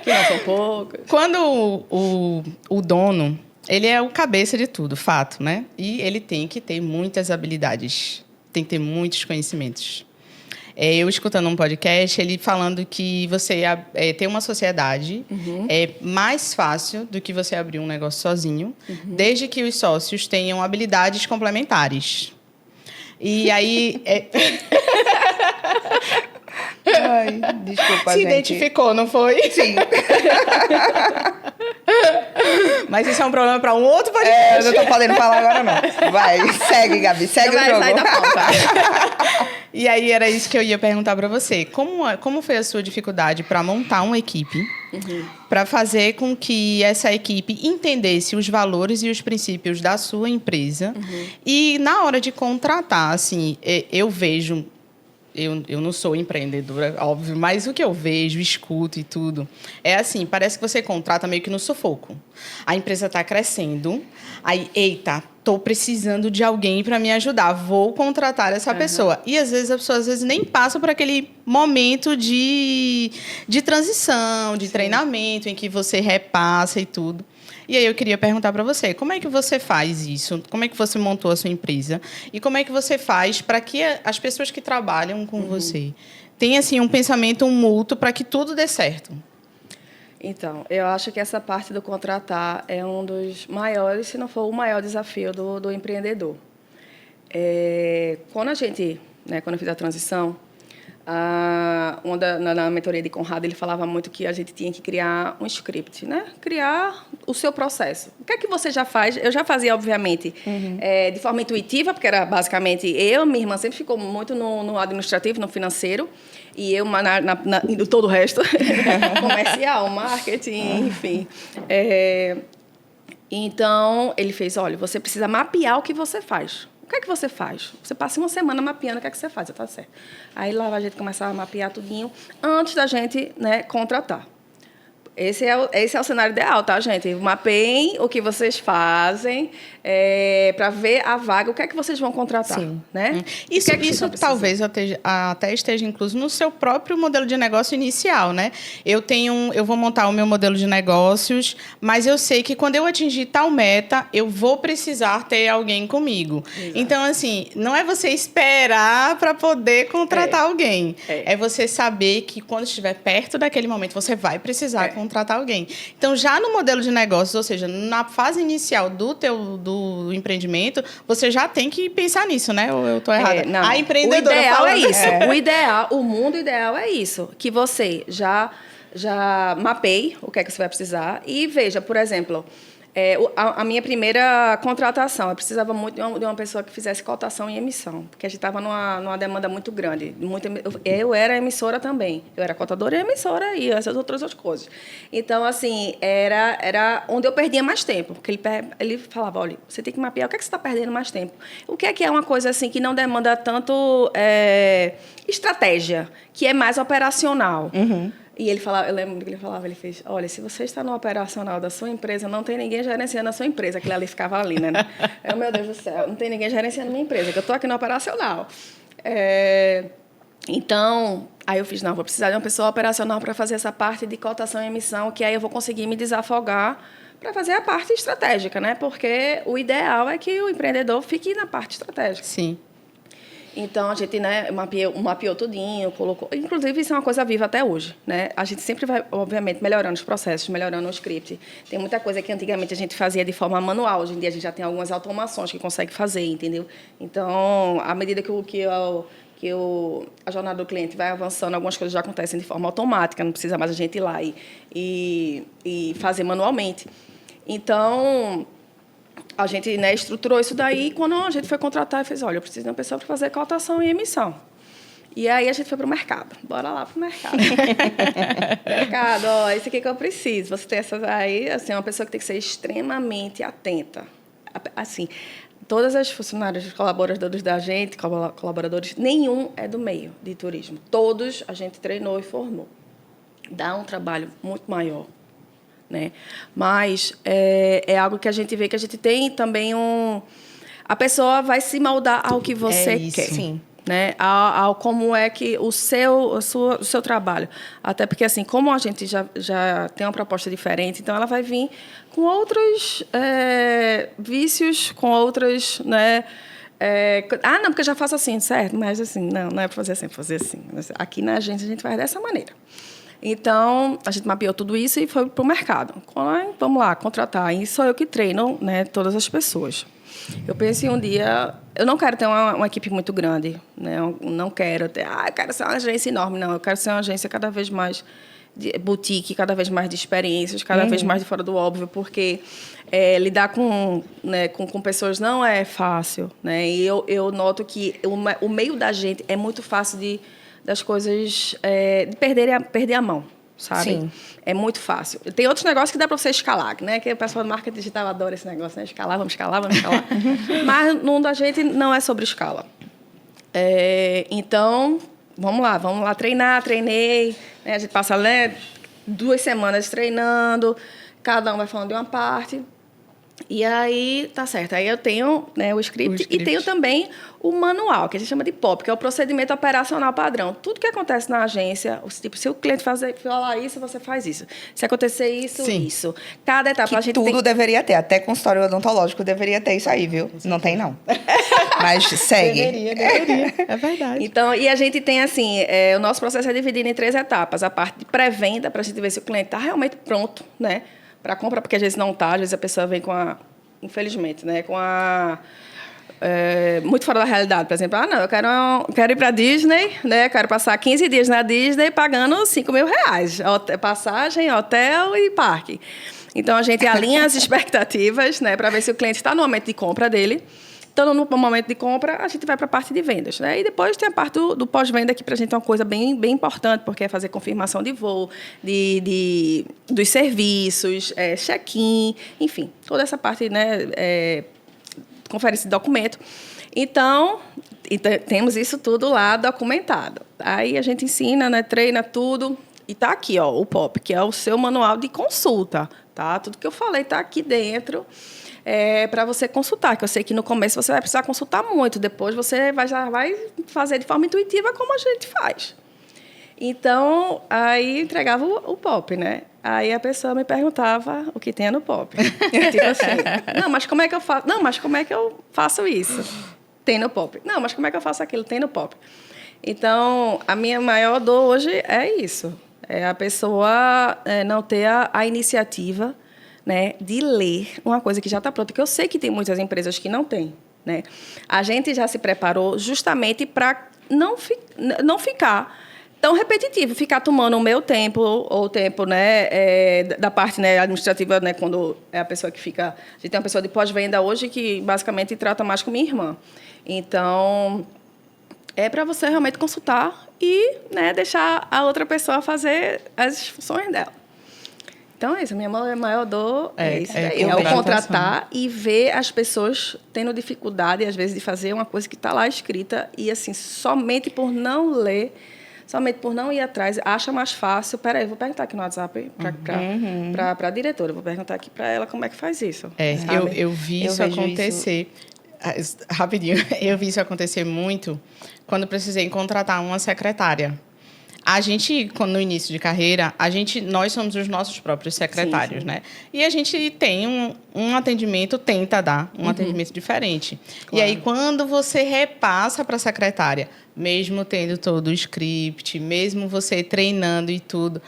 Que não são poucos. Quando o dono, ele é o cabeça de tudo, fato, né? E ele tem que ter muitas habilidades, tem que ter muitos conhecimentos. Eu escutando um podcast, ele falando que você ter uma sociedade é mais fácil do que você abrir um negócio sozinho, desde que os sócios tenham habilidades complementares. E aí... Ai, desculpa, Se gente. identificou, não foi? Sim. Mas isso é um problema para um outro podcast. Eu não tô podendo falar agora, não. Vai, segue, Gabi, segue o jogo. Vai da pauta. E aí era isso que eu ia perguntar para você. Como foi a sua dificuldade para montar uma equipe, para fazer com que essa equipe entendesse os valores e os princípios da sua empresa e na hora de contratar, assim, eu vejo... Eu não sou empreendedora, óbvio, mas o que eu vejo, escuto e tudo, é assim, parece que você contrata meio que no sufoco. A empresa está crescendo, aí, eita, estou precisando de alguém para me ajudar, vou contratar essa pessoa. E, às vezes, a pessoa nem passa por aquele momento de transição, de treinamento, em que você repassa e tudo. E aí eu queria perguntar para você, como é que você faz isso? Como é que você montou a sua empresa? E como é que você faz para que as pessoas que trabalham com você tenham assim, um pensamento mútuo para que tudo dê certo? Então, eu acho que essa parte do contratar é um dos maiores, se não for o maior desafio do empreendedor. Quando eu fiz a transição, na mentoria de Conrado, ele falava muito que a gente tinha que criar um script, né? Criar o seu processo. O que é que você já faz? Eu já fazia, obviamente, de forma intuitiva, porque era basicamente minha irmã sempre ficou muito no administrativo, no financeiro, e eu no todo o resto, comercial, marketing, enfim. Então, ele fez, olha, você precisa mapear o que você faz. que é que você faz? Você passa uma semana mapeando o que é que você faz, tá certo. Aí lá a gente começa a mapear tudinho antes da gente, né, contratar. Esse é o cenário ideal, tá, gente? Mapeiem o que vocês fazem para ver a vaga, o que é que vocês vão contratar. Sim. Né? Isso talvez até esteja incluso no seu próprio modelo de negócio inicial, né? Eu vou montar o meu modelo de negócios, mas eu sei que quando eu atingir tal meta, eu vou precisar ter alguém comigo. Exato. Então, assim, não é você esperar para poder contratar alguém. É você saber que quando estiver perto daquele momento, você vai precisar contratar alguém. Então, já no modelo de negócios, ou seja, na fase inicial do empreendimento, você já tem que pensar nisso, né? Ou eu estou errada? Não. A empreendedora o ideal falando. É isso. O mundo ideal é isso. Que você já mapeie o que é que você vai precisar e veja, por exemplo, a minha primeira contratação, eu precisava muito de uma pessoa que fizesse cotação e emissão, porque a gente estava numa demanda muito grande. Eu era emissora também. Eu era cotadora e emissora e essas outras coisas. Então, assim, era onde eu perdia mais tempo, porque ele falava, olha, você tem que mapear, o que é que você está perdendo mais tempo? O que é uma coisa assim que não demanda tanto estratégia, que é mais operacional. Uhum. E ele falava, eu lembro que ele fez, olha, se você está no operacional da sua empresa, não tem ninguém gerenciando a sua empresa. Aquilo ali ficava ali, né? Meu Deus do céu, não tem ninguém gerenciando a minha empresa, que eu estou aqui no operacional. Então, aí eu fiz, não, vou precisar de uma pessoa operacional para fazer essa parte de cotação e emissão, que aí eu vou conseguir me desafogar para fazer a parte estratégica, né? Porque o ideal é que o empreendedor fique na parte estratégica. Sim. Então, a gente, né, mapeou tudinho, colocou... Inclusive, isso é uma coisa viva até hoje, né? A gente sempre vai, obviamente, melhorando os processos, melhorando o script. Tem muita coisa que antigamente a gente fazia de forma manual. Hoje em dia, a gente já tem algumas automações que consegue fazer, entendeu? Então, à medida que a jornada do cliente vai avançando, algumas coisas já acontecem de forma automática, não precisa mais a gente ir lá e fazer manualmente. Então... A gente, né, estruturou isso daí e quando a gente foi contratar, fez, olha, eu preciso de uma pessoa para fazer cotação e emissão. E aí a gente foi para o mercado. Bora lá para o mercado. Mercado, ó, isso aqui que eu preciso. Você tem essas aí, assim, uma pessoa que tem que ser extremamente atenta. Assim, todas as funcionárias, os colaboradores da gente, colaboradores, nenhum é do meio de turismo. Todos a gente treinou e formou. Dá um trabalho muito maior. Né? Mas é algo que a gente vê que a gente tem também a pessoa vai se moldar ao que você quer. Sim. Né? Ao como é que o seu trabalho. Até porque, assim, como a gente já tem uma proposta diferente, então ela vai vir com outros vícios, com outras... Né? Não, porque eu já faço assim, certo? Mas, assim, não é para fazer assim, fazer assim. Aqui na agência a gente faz dessa maneira. Então, a gente mapeou tudo isso e foi para o mercado. Vamos lá, contratar. E sou eu que treino, né, todas as pessoas. Eu pensei um dia... Eu não quero ter uma equipe muito grande. Né? Eu não quero ter... eu quero ser uma agência enorme. Não, eu quero ser uma agência cada vez mais de boutique, cada vez mais de experiências, cada vez mais de fora do óbvio, porque lidar com pessoas não é fácil. Né? E eu noto que o meio da gente é muito fácil das coisas de perder a mão, sabe? Sim. É muito fácil. Tem outros negócios que dá para você escalar, né? Que o pessoal do marketing digital adora esse negócio, né? Vamos escalar. Mas no mundo da gente não é sobre escala. Então, vamos lá, treinei. Né? A gente passa 2 semanas treinando, cada um vai falando de uma parte. E aí, tá certo. Aí eu tenho, né, o script e tenho também o manual, que a gente chama de POP, que é o procedimento operacional padrão. Tudo que acontece na agência, tipo, se o cliente falar isso, você faz isso. Se acontecer isso, Sim. isso. Cada etapa Que a gente tudo deveria ter, até consultório odontológico deveria ter isso aí, viu? Não tem, não. Mas segue. Deveria. É verdade. Então, e a gente tem, assim, o nosso processo é dividido em 3 etapas. A parte de pré-venda, para a gente ver se o cliente está realmente pronto, né? Para compra, porque às vezes não está, às vezes a pessoa vem infelizmente, né, muito fora da realidade. Por exemplo, não, eu quero ir para a Disney, né, quero passar 15 dias na Disney pagando R$5.000, passagem, hotel e parque. Então, a gente alinha as expectativas, né, para ver se o cliente está no momento de compra dele. Então, no momento de compra, a gente vai para a parte de vendas. Né? E depois tem a parte do pós-venda, que para a gente é uma coisa bem, bem importante, porque é fazer confirmação de voo, dos serviços, check-in, enfim, toda essa parte, né, conferência de documento. Então, temos isso tudo lá documentado. Aí a gente ensina, né, treina tudo. E está aqui, ó, o POP, que é o seu manual de consulta. Tá? Tudo que eu falei está aqui dentro para você consultar. Que eu sei que no começo você vai precisar consultar muito. Depois você já vai fazer de forma intuitiva como a gente faz. Então, aí entregava o POP, né? Aí a pessoa me perguntava o que tinha no POP. Tipo assim, não, mas como é que eu faço? Não, mas como é que eu faço isso? Tem no POP. Não, mas como é que eu faço aquilo? Tem no POP. Então, a minha maior dor hoje é isso. É a pessoa não ter a iniciativa, né, de ler uma coisa que já está pronta, que eu sei que tem muitas empresas que não têm, né? A gente já se preparou justamente para não ficar tão repetitivo, ficar tomando o meu tempo, ou o tempo, né, da parte, né, administrativa, né, quando é a pessoa que fica... A gente tem uma pessoa de pós-venda hoje que, basicamente, trata mais com minha irmã. Então, é para você realmente consultar e, né, deixar a outra pessoa fazer as funções dela. Então, é isso. A minha maior dor é isso daí. É o contratar e ver as pessoas tendo dificuldade, às vezes, de fazer uma coisa que está lá escrita e, assim, somente por não ler, somente por não ir atrás, acha mais fácil. Peraí, vou perguntar aqui no WhatsApp para a diretora. Vou perguntar aqui para ela como é que faz isso. Eu vi isso acontecer. Rapidinho, eu vi isso acontecer muito quando precisei contratar uma secretária. A gente, no início de carreira, nós somos os nossos próprios secretários, sim. Né? E a gente tem um atendimento, tenta dar um atendimento diferente. Claro. E aí, quando você repassa para a secretária, mesmo tendo todo o script, mesmo você treinando e tudo,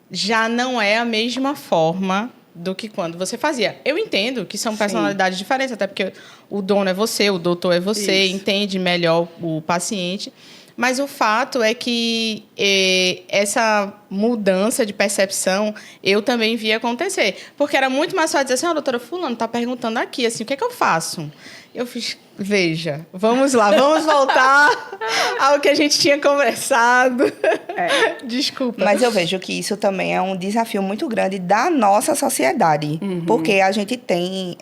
já não é a mesma forma do que quando você fazia. Eu entendo que são personalidades diferentes, até porque o dono é você, o doutor é você, isso. Entende melhor o paciente. Mas o fato é que essa mudança de percepção eu também vi acontecer. Porque era muito mais fácil dizer assim, doutora fulano está perguntando aqui, assim, o que é que eu faço? Eu fiz, veja, vamos lá, vamos voltar ao que a gente tinha conversado. Desculpa. Mas eu vejo que isso também é um desafio muito grande da nossa sociedade. Porque a gente tem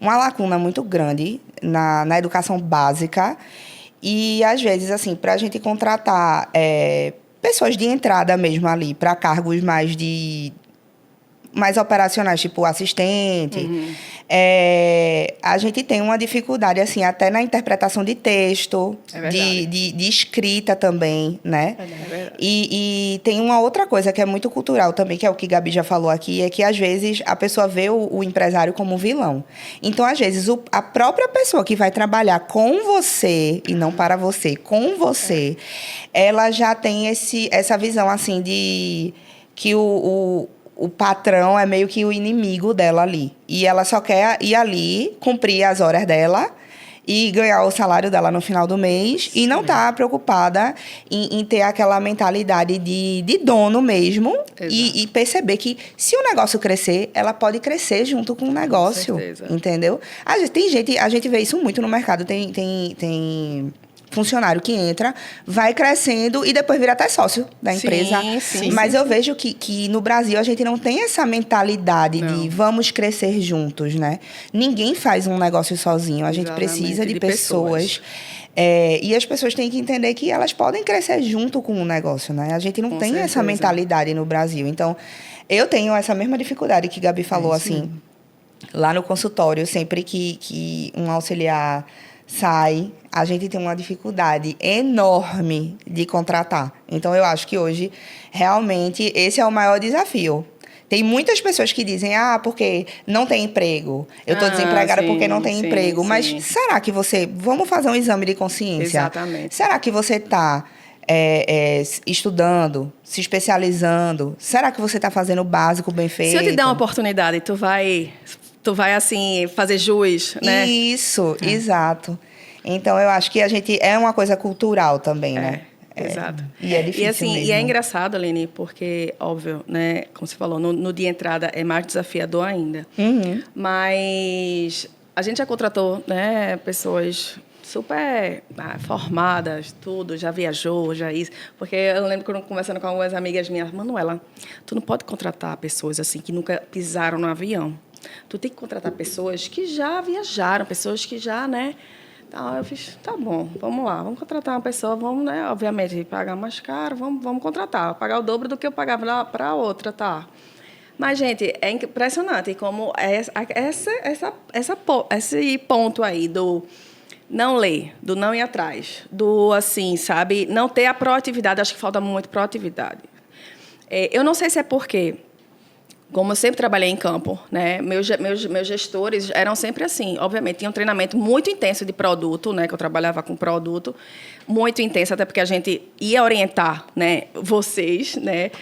uma lacuna muito grande na educação básica. E, às vezes, assim, para a gente contratar pessoas de entrada mesmo ali, para cargos mais operacionais, tipo assistente, a gente tem uma dificuldade, assim, até na interpretação de texto, de escrita também, né? É verdade. E tem uma outra coisa que é muito cultural também, que é o que Gabi já falou aqui, é que, às vezes, a pessoa vê o empresário como vilão. Então, às vezes, a própria pessoa que vai trabalhar com você, e não para você, com você, ela já tem essa visão, assim, de que o patrão é meio que o inimigo dela ali. E ela só quer ir ali, cumprir as horas dela e ganhar o salário dela no final do mês. Sim. E não está preocupada em ter aquela mentalidade de dono mesmo. E perceber que, se o negócio crescer, ela pode crescer junto com o negócio. Com certeza. Entendeu? A gente vê isso muito no mercado. Tem funcionário que entra, vai crescendo e depois vira até sócio da empresa. Sim, mas eu vejo que no Brasil a gente não tem essa mentalidade de vamos crescer juntos, né? Ninguém faz um negócio sozinho. A gente precisa de pessoas. E as pessoas têm que entender que elas podem crescer junto com o negócio, né? A gente não tem essa mentalidade no Brasil. Então, eu tenho essa mesma dificuldade que Gabi falou, assim, lá no consultório, sempre que um auxiliar sai, a gente tem uma dificuldade enorme de contratar. Então, eu acho que hoje, realmente, esse é o maior desafio. Tem muitas pessoas que dizem, porque não tem emprego. Eu estou desempregada porque não tem emprego. Mas será que você... Vamos fazer um exame de consciência. Exatamente. Será que você está estudando, se especializando? Será que você está fazendo o básico bem feito? Se eu te der uma oportunidade, tu vai assim, fazer jus, né? Isso, exato. Então, eu acho que a gente... É uma coisa cultural também, né? Exato. E é difícil mesmo. E é engraçado, Aline, porque, óbvio, né? Como você falou, no dia de entrada é mais desafiador ainda. Mas a gente já contratou, né, pessoas super formadas, tudo, já viajou, já isso. Porque eu lembro quando conversando com algumas amigas minhas, Manuela, tu não pode contratar pessoas assim que nunca pisaram no avião. Tu tem que contratar pessoas que já viajaram, pessoas que já, né, Então, eu fiz, tá bom, vamos lá, vamos contratar uma pessoa, vamos, né, obviamente, pagar mais caro, vamos contratar, pagar o dobro do que eu pagava para a outra, tá? Mas, gente, é impressionante como esse ponto aí do não ler, do não ir atrás, do, assim, sabe, não ter a proatividade, acho que falta muito proatividade. Eu não sei se é porque, como eu sempre trabalhei em campo, né, meus gestores eram sempre assim, obviamente, tinha um treinamento muito intenso de produto, né, que eu trabalhava com produto, muito intenso, até porque a gente ia orientar, né, vocês, né,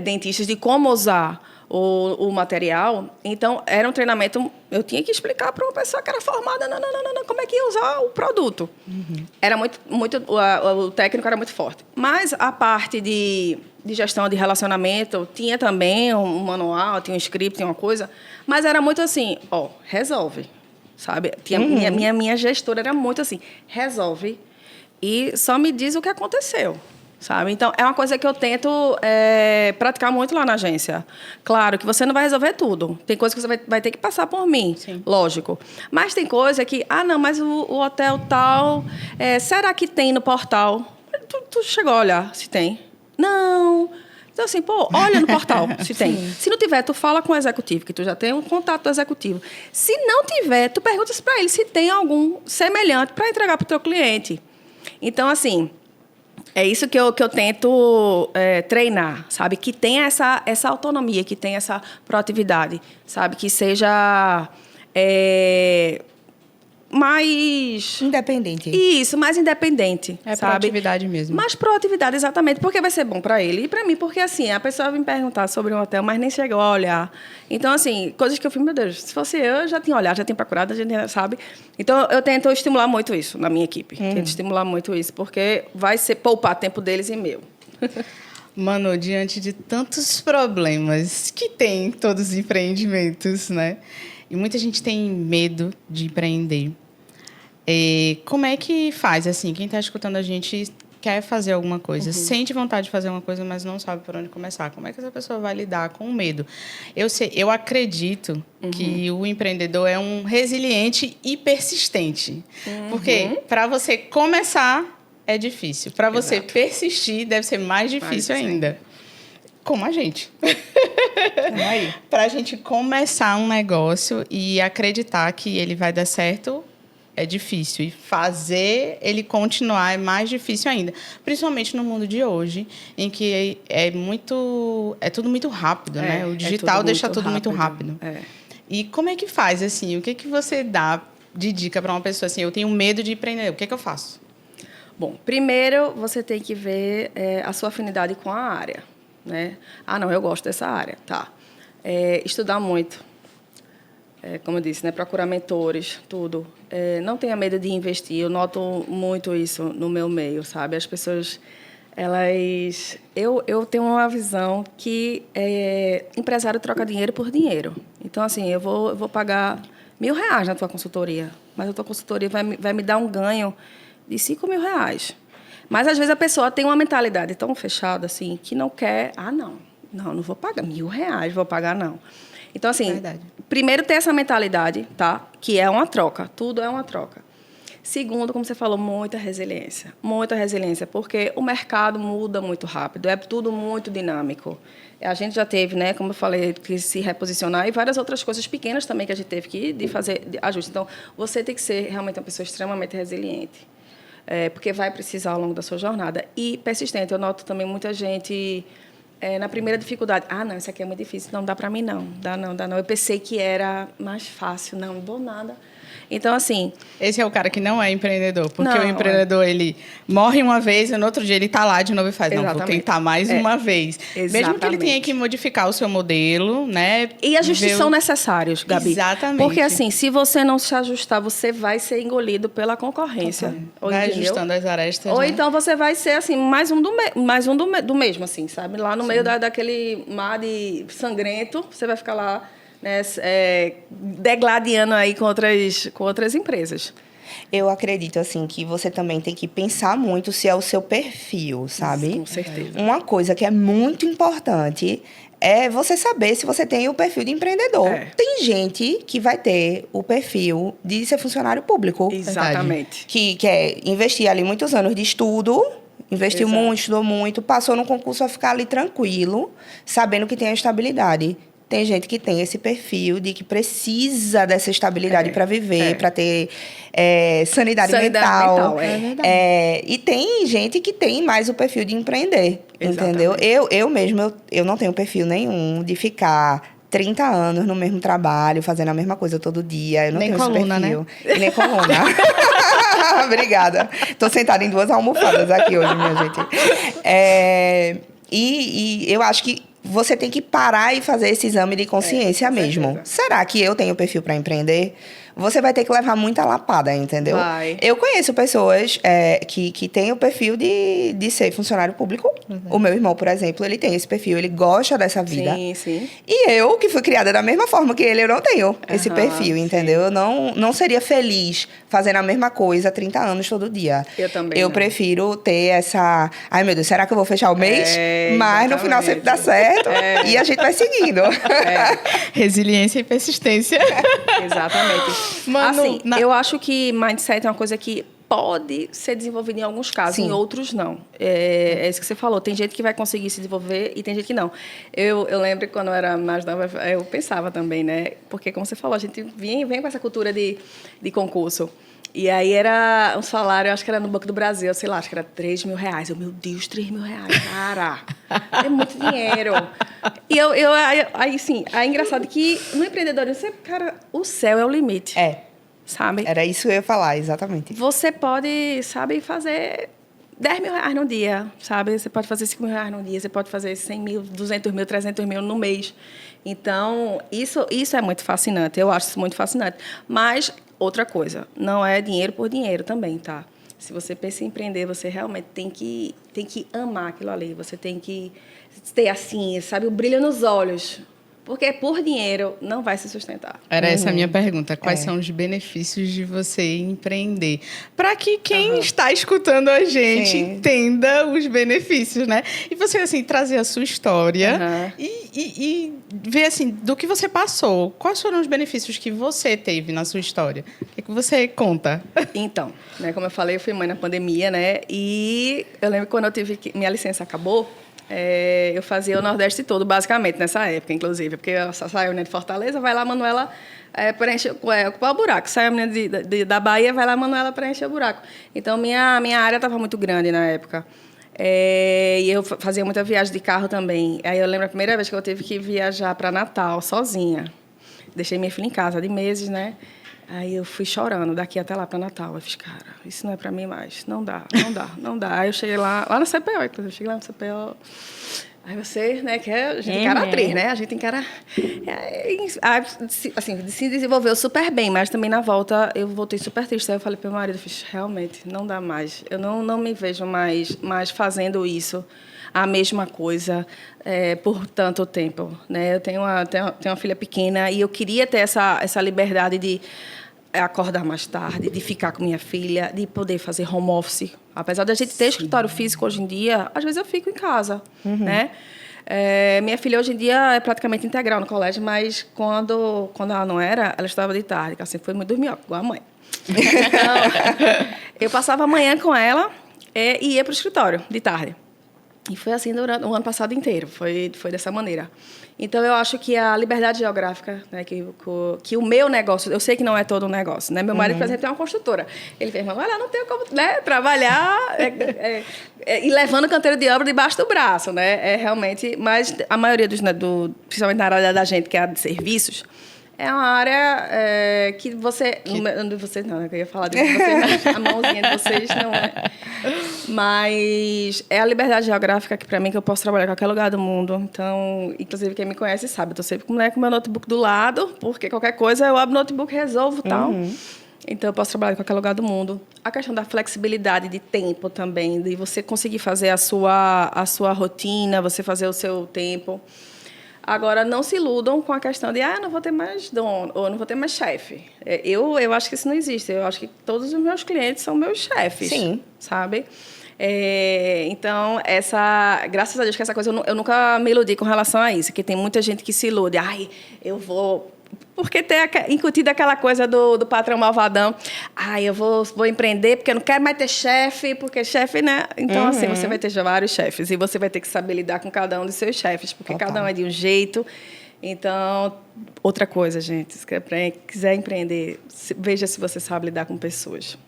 dentistas, de como usar o material. Então, era um treinamento, eu tinha que explicar para uma pessoa que era formada, não, como é que ia usar o produto. Uhum. Era o técnico era muito forte. Mas a parte de gestão de relacionamento, tinha também um manual, tinha um script, tinha uma coisa, mas era muito assim, resolve, sabe? Minha gestora era muito assim, resolve e só me diz o que aconteceu. Sabe? Então, é uma coisa que eu tento praticar muito lá na agência. Claro que você não vai resolver tudo. Tem coisa que você vai ter que passar por mim, sim, lógico. Mas tem coisa que, não, mas o hotel tal, será que tem no portal? Tu chegou a olhar se tem? Não. Então, assim, olha no portal se tem. Se não tiver, tu fala com o executivo, que tu já tem um contato do executivo. Se não tiver, tu perguntas para ele se tem algum semelhante para entregar para o teu cliente. Então, assim, é isso que eu tento treinar, sabe? Que tenha essa autonomia, que tenha essa proatividade, sabe? Que seja mais... independente. Isso, mais independente, sabe? Proatividade mesmo. Mais proatividade, exatamente, porque vai ser bom para ele e para mim, porque, assim, a pessoa vai me perguntar sobre um hotel, mas nem chegou a olhar. Então, assim, coisas que eu fiz, meu Deus, se fosse eu já tinha olhado, já tinha procurado, a gente sabe? Então, eu tento estimular muito isso na minha equipe. Tento estimular muito isso, porque vai ser poupar tempo deles e meu. Manu, diante de tantos problemas que tem todos os empreendimentos, né? E muita gente tem medo de empreender. Como é que faz, assim, quem está escutando a gente quer fazer alguma coisa, sente vontade de fazer uma coisa, mas não sabe por onde começar? Como é que essa pessoa vai lidar com o medo? Eu acredito que o empreendedor é um resiliente e persistente. Porque para você começar é difícil. Para você persistir deve ser mais difícil ainda. Como a gente. Para a gente começar um negócio e acreditar que ele vai dar certo, é difícil. E fazer ele continuar é mais difícil ainda. Principalmente no mundo de hoje, em que é tudo muito rápido, né? O digital deixa tudo muito rápido. E como é que faz, assim? O que você dá de dica para uma pessoa assim? Eu tenho medo de empreender. O que eu faço? Bom, primeiro você tem que ver a sua afinidade com a área, né? Não, eu gosto dessa área, tá. Estudar muito. Como eu disse, né? Procurar mentores, tudo. Não tenha medo de investir. Eu noto muito isso no meu meio, sabe? As pessoas, elas... Eu tenho uma visão que empresário troca dinheiro por dinheiro. Então, assim, eu vou pagar R$1.000 na tua consultoria, mas a tua consultoria vai me dar um ganho de R$5.000. Mas, às vezes, a pessoa tem uma mentalidade tão fechada, assim, que não quer... não vou pagar R$1.000, vou pagar, não. Então, assim, primeiro ter essa mentalidade, tá? Que é uma troca, tudo é uma troca. Segundo, como você falou, muita resiliência, porque o mercado muda muito rápido, é tudo muito dinâmico. A gente já teve, né, como eu falei, que se reposicionar e várias outras coisas pequenas também que a gente teve que fazer ajuste. Então, você tem que ser realmente uma pessoa extremamente resiliente, porque vai precisar ao longo da sua jornada. E persistente. Eu noto também muita gente... na primeira dificuldade, não, isso aqui é muito difícil, não dá para mim, não. Dá não. Eu pensei que era mais fácil, não dou nada. Então, assim... Esse é o cara que não é empreendedor, porque o empreendedor, ele morre uma vez e no outro dia ele está lá de novo e faz, vou tentar mais uma vez. Exatamente. Mesmo que ele tenha que modificar o seu modelo, né? E ajustes são necessários, Gabi. Exatamente. Porque, assim, se você não se ajustar, você vai ser engolido pela concorrência. Vai ajustando as arestas, Ou né? então você vai ser, assim, mais um do mesmo, assim, sabe? Lá no meio daquele mar de sangrento, você vai ficar lá... né, degladiando aí com outras empresas. Eu acredito, assim, que você também tem que pensar muito se é o seu perfil, sabe? Com certeza. Uma coisa que é muito importante é você saber se você tem o perfil de empreendedor. É. Tem gente que vai ter o perfil de ser funcionário público. Exatamente. Que quer investir ali muitos anos de estudo, investiu Exato. muito, estudou muito, passou no concurso, vai ficar ali tranquilo, sabendo que tem a estabilidade. Tem gente que tem esse perfil de que precisa dessa estabilidade para viver, para ter sanidade mental. É verdade. E tem gente que tem mais o perfil de empreender, Exatamente. entendeu? Eu mesmo, eu não tenho perfil nenhum de ficar 30 anos no mesmo trabalho, fazendo a mesma coisa todo dia. Eu não Nem tenho coluna, esse perfil. E nem coluna. Obrigada. Tô sentada em 2 almofadas aqui hoje, minha gente. E eu acho que você tem que parar e fazer esse exame de consciência com mesmo. certeza. Será que eu tenho perfil para empreender? Você vai ter que levar muita lapada, entendeu? Vai. Eu conheço pessoas que têm o perfil de ser funcionário público. O meu irmão, por exemplo, ele tem esse perfil, ele gosta dessa vida. Sim, sim. E eu, que fui criada da mesma forma que ele, eu não tenho esse Aham, perfil, sim. entendeu? Eu não seria feliz fazendo a mesma coisa 30 anos todo dia. Eu também Eu não. prefiro ter essa... Ai, meu Deus, será que eu vou fechar o mês? Mas no final sempre dá certo. E a gente vai seguindo. Resiliência e persistência. Exatamente. Mano, assim, eu acho que mindset é uma coisa que pode ser desenvolvida em alguns casos, Sim. em outros não. É isso que você falou. Tem gente que vai conseguir se desenvolver e tem gente que não. Eu lembro que quando eu era mais nova, eu pensava também, né? Porque, como você falou, a gente vem com essa cultura de concurso. E aí era um salário, acho que era no Banco do Brasil, sei lá, acho que era R$3.000. Meu Deus, R$3.000, cara. É muito dinheiro. E aí, sim, é engraçado que no empreendedorismo, cara, o céu é o limite. Sabe? Era isso que eu ia falar, exatamente. Você pode, sabe, fazer R$10.000 no dia, sabe? Você pode fazer R$5.000 no dia, você pode fazer 100 mil, 200 mil, 300 mil no mês. Então, isso é muito fascinante. Eu acho isso muito fascinante. Mas, outra coisa, não é dinheiro por dinheiro também, tá? Se você pensa em empreender, você realmente tem que amar aquilo ali. Você tem que ter, assim, sabe, o brilho nos olhos. Porque por dinheiro não vai se sustentar. Era essa a minha pergunta. Quais são os benefícios de você empreender? Para que quem está escutando a gente entenda os benefícios, né? E você, assim, trazer a sua história e ver, assim, do que você passou. Quais foram os benefícios que você teve na sua história? O que você conta? Então, né, como eu falei, eu fui mãe na pandemia, né? E eu lembro que quando eu tive minha licença acabou, eu fazia o Nordeste todo, basicamente, nessa época, inclusive. Porque eu saio, né, de Fortaleza, vai lá, Manuela ocupar o buraco. Sai a menina da Bahia, vai lá, Manuela preencher o buraco. Então, minha área estava muito grande na época. E eu fazia muita viagem de carro também. Aí eu lembro a primeira vez que eu tive que viajar para Natal, sozinha. Deixei minha filha em casa de meses, né? Aí eu fui chorando daqui até lá para Natal. Eu fiz, cara, isso não é para mim mais. Não dá. Aí eu cheguei lá no CPO, inclusive. Eu cheguei lá no CPO. Aí você, né, que a gente encara atriz, né? A gente encara... Assim, se desenvolveu super bem, mas também na volta eu voltei super triste. Aí eu falei para o meu marido, fiz, realmente, não dá mais. Eu não me vejo mais fazendo isso, a mesma coisa, por tanto tempo, né? Eu tenho uma filha pequena e eu queria ter essa liberdade de acordar mais tarde, de ficar com minha filha, de poder fazer home office. Apesar da gente ter escritório físico hoje em dia, às vezes eu fico em casa, né? Minha filha hoje em dia é praticamente integral no colégio, mas quando ela não era, ela estudava de tarde, que assim foi muito dormir, igual a mãe. Então, eu passava a manhã com ela e ia para o escritório de tarde. E foi assim durante o ano passado inteiro, foi dessa maneira. Então, eu acho que a liberdade geográfica, né, que o meu negócio, eu sei que não é todo um negócio, né? Meu marido, por exemplo, tem uma construtora. Ele fez, mas olha, não tenho como, né, trabalhar e levando canteiro de obra debaixo do braço, né? Realmente, mas a maioria principalmente na área da gente, que é a de serviços, é uma área que você... Não, eu ia falar de vocês, a mãozinha de vocês não é. Mas é a liberdade geográfica que, para mim, que eu posso trabalhar em qualquer lugar do mundo. Então, inclusive, quem me conhece sabe, eu estou sempre com o meu notebook do lado, porque qualquer coisa eu abro o notebook e resolvo e tal. Então, eu posso trabalhar em qualquer lugar do mundo. A questão da flexibilidade de tempo também, de você conseguir fazer a sua rotina, você fazer o seu tempo. Agora, não se iludam com a questão de, eu não vou ter mais dono, ou não vou ter mais chefe. Eu acho que isso não existe. Eu acho que todos os meus clientes são meus chefes. Sim. Sabe? Então, graças a Deus que essa coisa, eu nunca me iludi com relação a isso, que tem muita gente que se ilude. Eu vou... Porque tem incutido aquela coisa do patrão malvadão. Eu vou empreender porque eu não quero mais ter chefe, porque chefe, né? Então, assim, você vai ter vários chefes e você vai ter que saber lidar com cada um dos seus chefes, porque Total. cada um é de um jeito. Então, outra coisa, gente, se quiser empreender, veja se você sabe lidar com pessoas.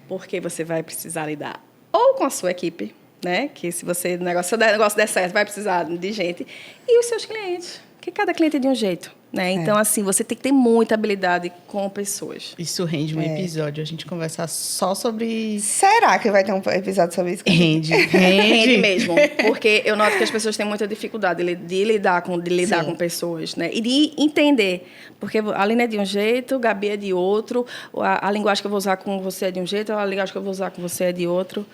Porque você vai precisar lidar ou com a sua equipe, né? Que se o negócio der certo, vai precisar de gente. E os seus clientes, que cada cliente é de um jeito. Né? Então, assim, você tem que ter muita habilidade com pessoas. Isso rende um episódio, a gente conversar só sobre... Será que vai ter um episódio sobre isso? Rende mesmo. Porque eu noto que as pessoas têm muita dificuldade de lidar com pessoas, né? E de entender. Porque a Aline é de um jeito, Gabi é de outro, a linguagem que eu vou usar com você é de um jeito, a linguagem que eu vou usar com você é de outro.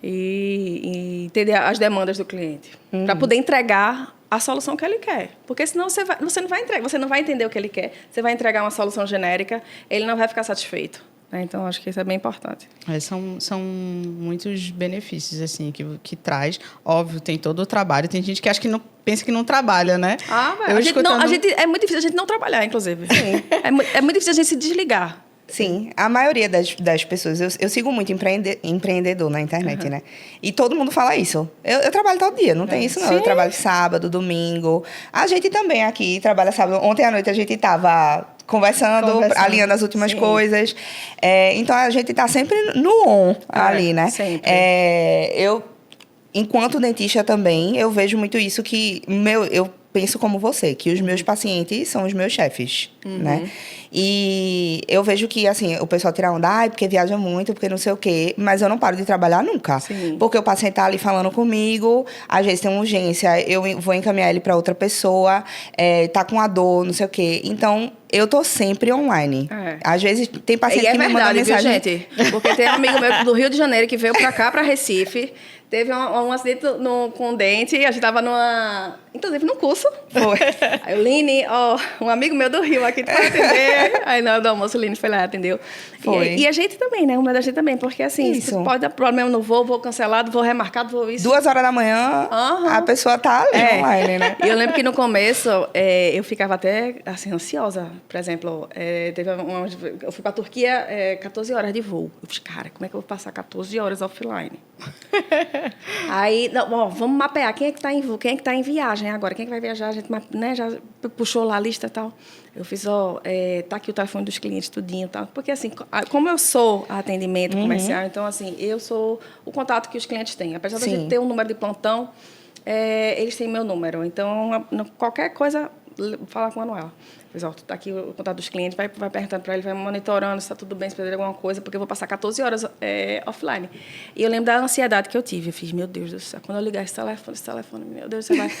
E entender as demandas do cliente. Para poder entregar a solução que ele quer. Porque senão você não vai entregar, você não vai entender o que ele quer, você vai entregar uma solução genérica, ele não vai ficar satisfeito. Né? Então, acho que isso é bem importante. São muitos benefícios assim, que traz. Óbvio, tem todo o trabalho. Tem gente que acha que não, pensa que não trabalha, né? É muito difícil a gente não trabalhar, inclusive. Sim. É muito difícil a gente se desligar. Sim, a maioria das pessoas... Eu sigo muito empreendedor na internet, né? E todo mundo fala isso. Eu trabalho todo dia, não tem isso não. Sim. Eu trabalho sábado, domingo. A gente também aqui trabalha sábado. Ontem à noite a gente estava conversando, alinhando as últimas coisas. Então, a gente está sempre no on ali, né? Sempre. Enquanto dentista também, eu vejo muito isso que... Eu penso como você, que os meus pacientes são os meus chefes, né? E eu vejo que, assim, o pessoal tira onda, porque viaja muito, porque não sei o quê, mas eu não paro de trabalhar nunca. Sim. Porque o paciente tá ali falando comigo, às vezes tem uma urgência, eu vou encaminhar ele para outra pessoa, tá com a dor, não sei o quê. Então, eu tô sempre online. Às vezes tem paciente que me manda mensagem... Viu, gente? Porque tem um amigo meu do Rio de Janeiro que veio para cá, para Recife. Teve um acidente com o dente, a gente tava inclusive num curso. Foi. Aí o Line, um amigo meu do Rio aqui para atender. Aí na hora do almoço o Line foi lá, atendeu. Foi. E a gente também, né? Uma da gente também, porque assim, pode dar problema no voo cancelado, voo remarcado, voo isso. 2h da manhã, a pessoa tá ali online, né? E eu lembro que no começo, eu ficava até, assim, ansiosa. Por exemplo, eu fui pra Turquia, 14 horas de voo. Eu falei, cara, como é que eu vou passar 14 horas offline? Aí, vamos mapear quem é que tá em viagem agora, quem é que vai viajar, a gente, né, já puxou lá a lista e tal. Eu fiz, tá aqui o telefone dos clientes, tudinho e tal. Porque, assim, como eu sou atendimento comercial, então, assim, eu sou o contato que os clientes têm. Apesar da gente ter um número de plantão, eles têm meu número. Então, qualquer coisa, falar com a Manuela. Fiz, tá aqui o contato dos clientes, vai perguntando para ele, vai monitorando se está tudo bem, se precisa de alguma coisa, porque eu vou passar 14 horas offline. E eu lembro da ansiedade que eu tive. Eu fiz, meu Deus do céu, quando eu ligar esse telefone, meu Deus do céu, vai...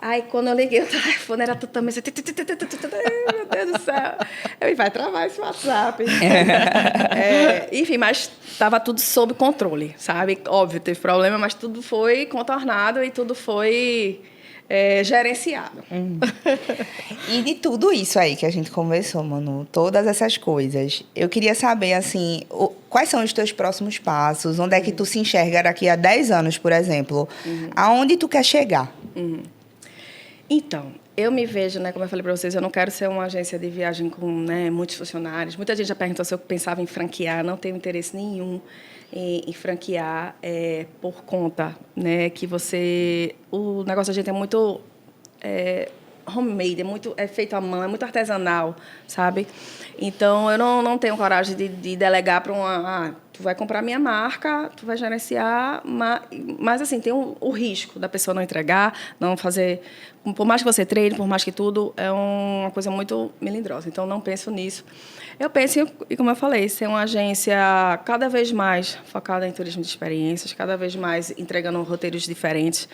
Aí, quando eu liguei o telefone, era totalmente assim... Meu Deus do céu. Eu vai travar esse WhatsApp. Enfim, mas estava tudo sob controle, sabe? Óbvio, teve problema, mas tudo foi contornado e tudo foi... gerenciado. E de tudo isso aí que a gente conversou, Manu, todas essas coisas, eu queria saber, assim, quais são os teus próximos passos? Onde é que tu se enxerga daqui a 10 anos, por exemplo? Aonde tu quer chegar? Então, eu me vejo, né, como eu falei para vocês, eu não quero ser uma agência de viagem com, né, muitos funcionários. Muita gente já perguntou se eu pensava em franquear, não tenho interesse nenhum em franquear por conta, né, que o negócio da gente é muito homemade, é feito à mão, é muito artesanal, sabe? Então, eu não tenho coragem de delegar para tu vai comprar minha marca, tu vai gerenciar, mas assim, tem o risco da pessoa não entregar, não fazer... Por mais que você treine, por mais que tudo, é uma coisa muito melindrosa. Então, não penso nisso. Eu penso, e como eu falei, ser uma agência cada vez mais focada em turismo de experiências, cada vez mais entregando roteiros diferentes.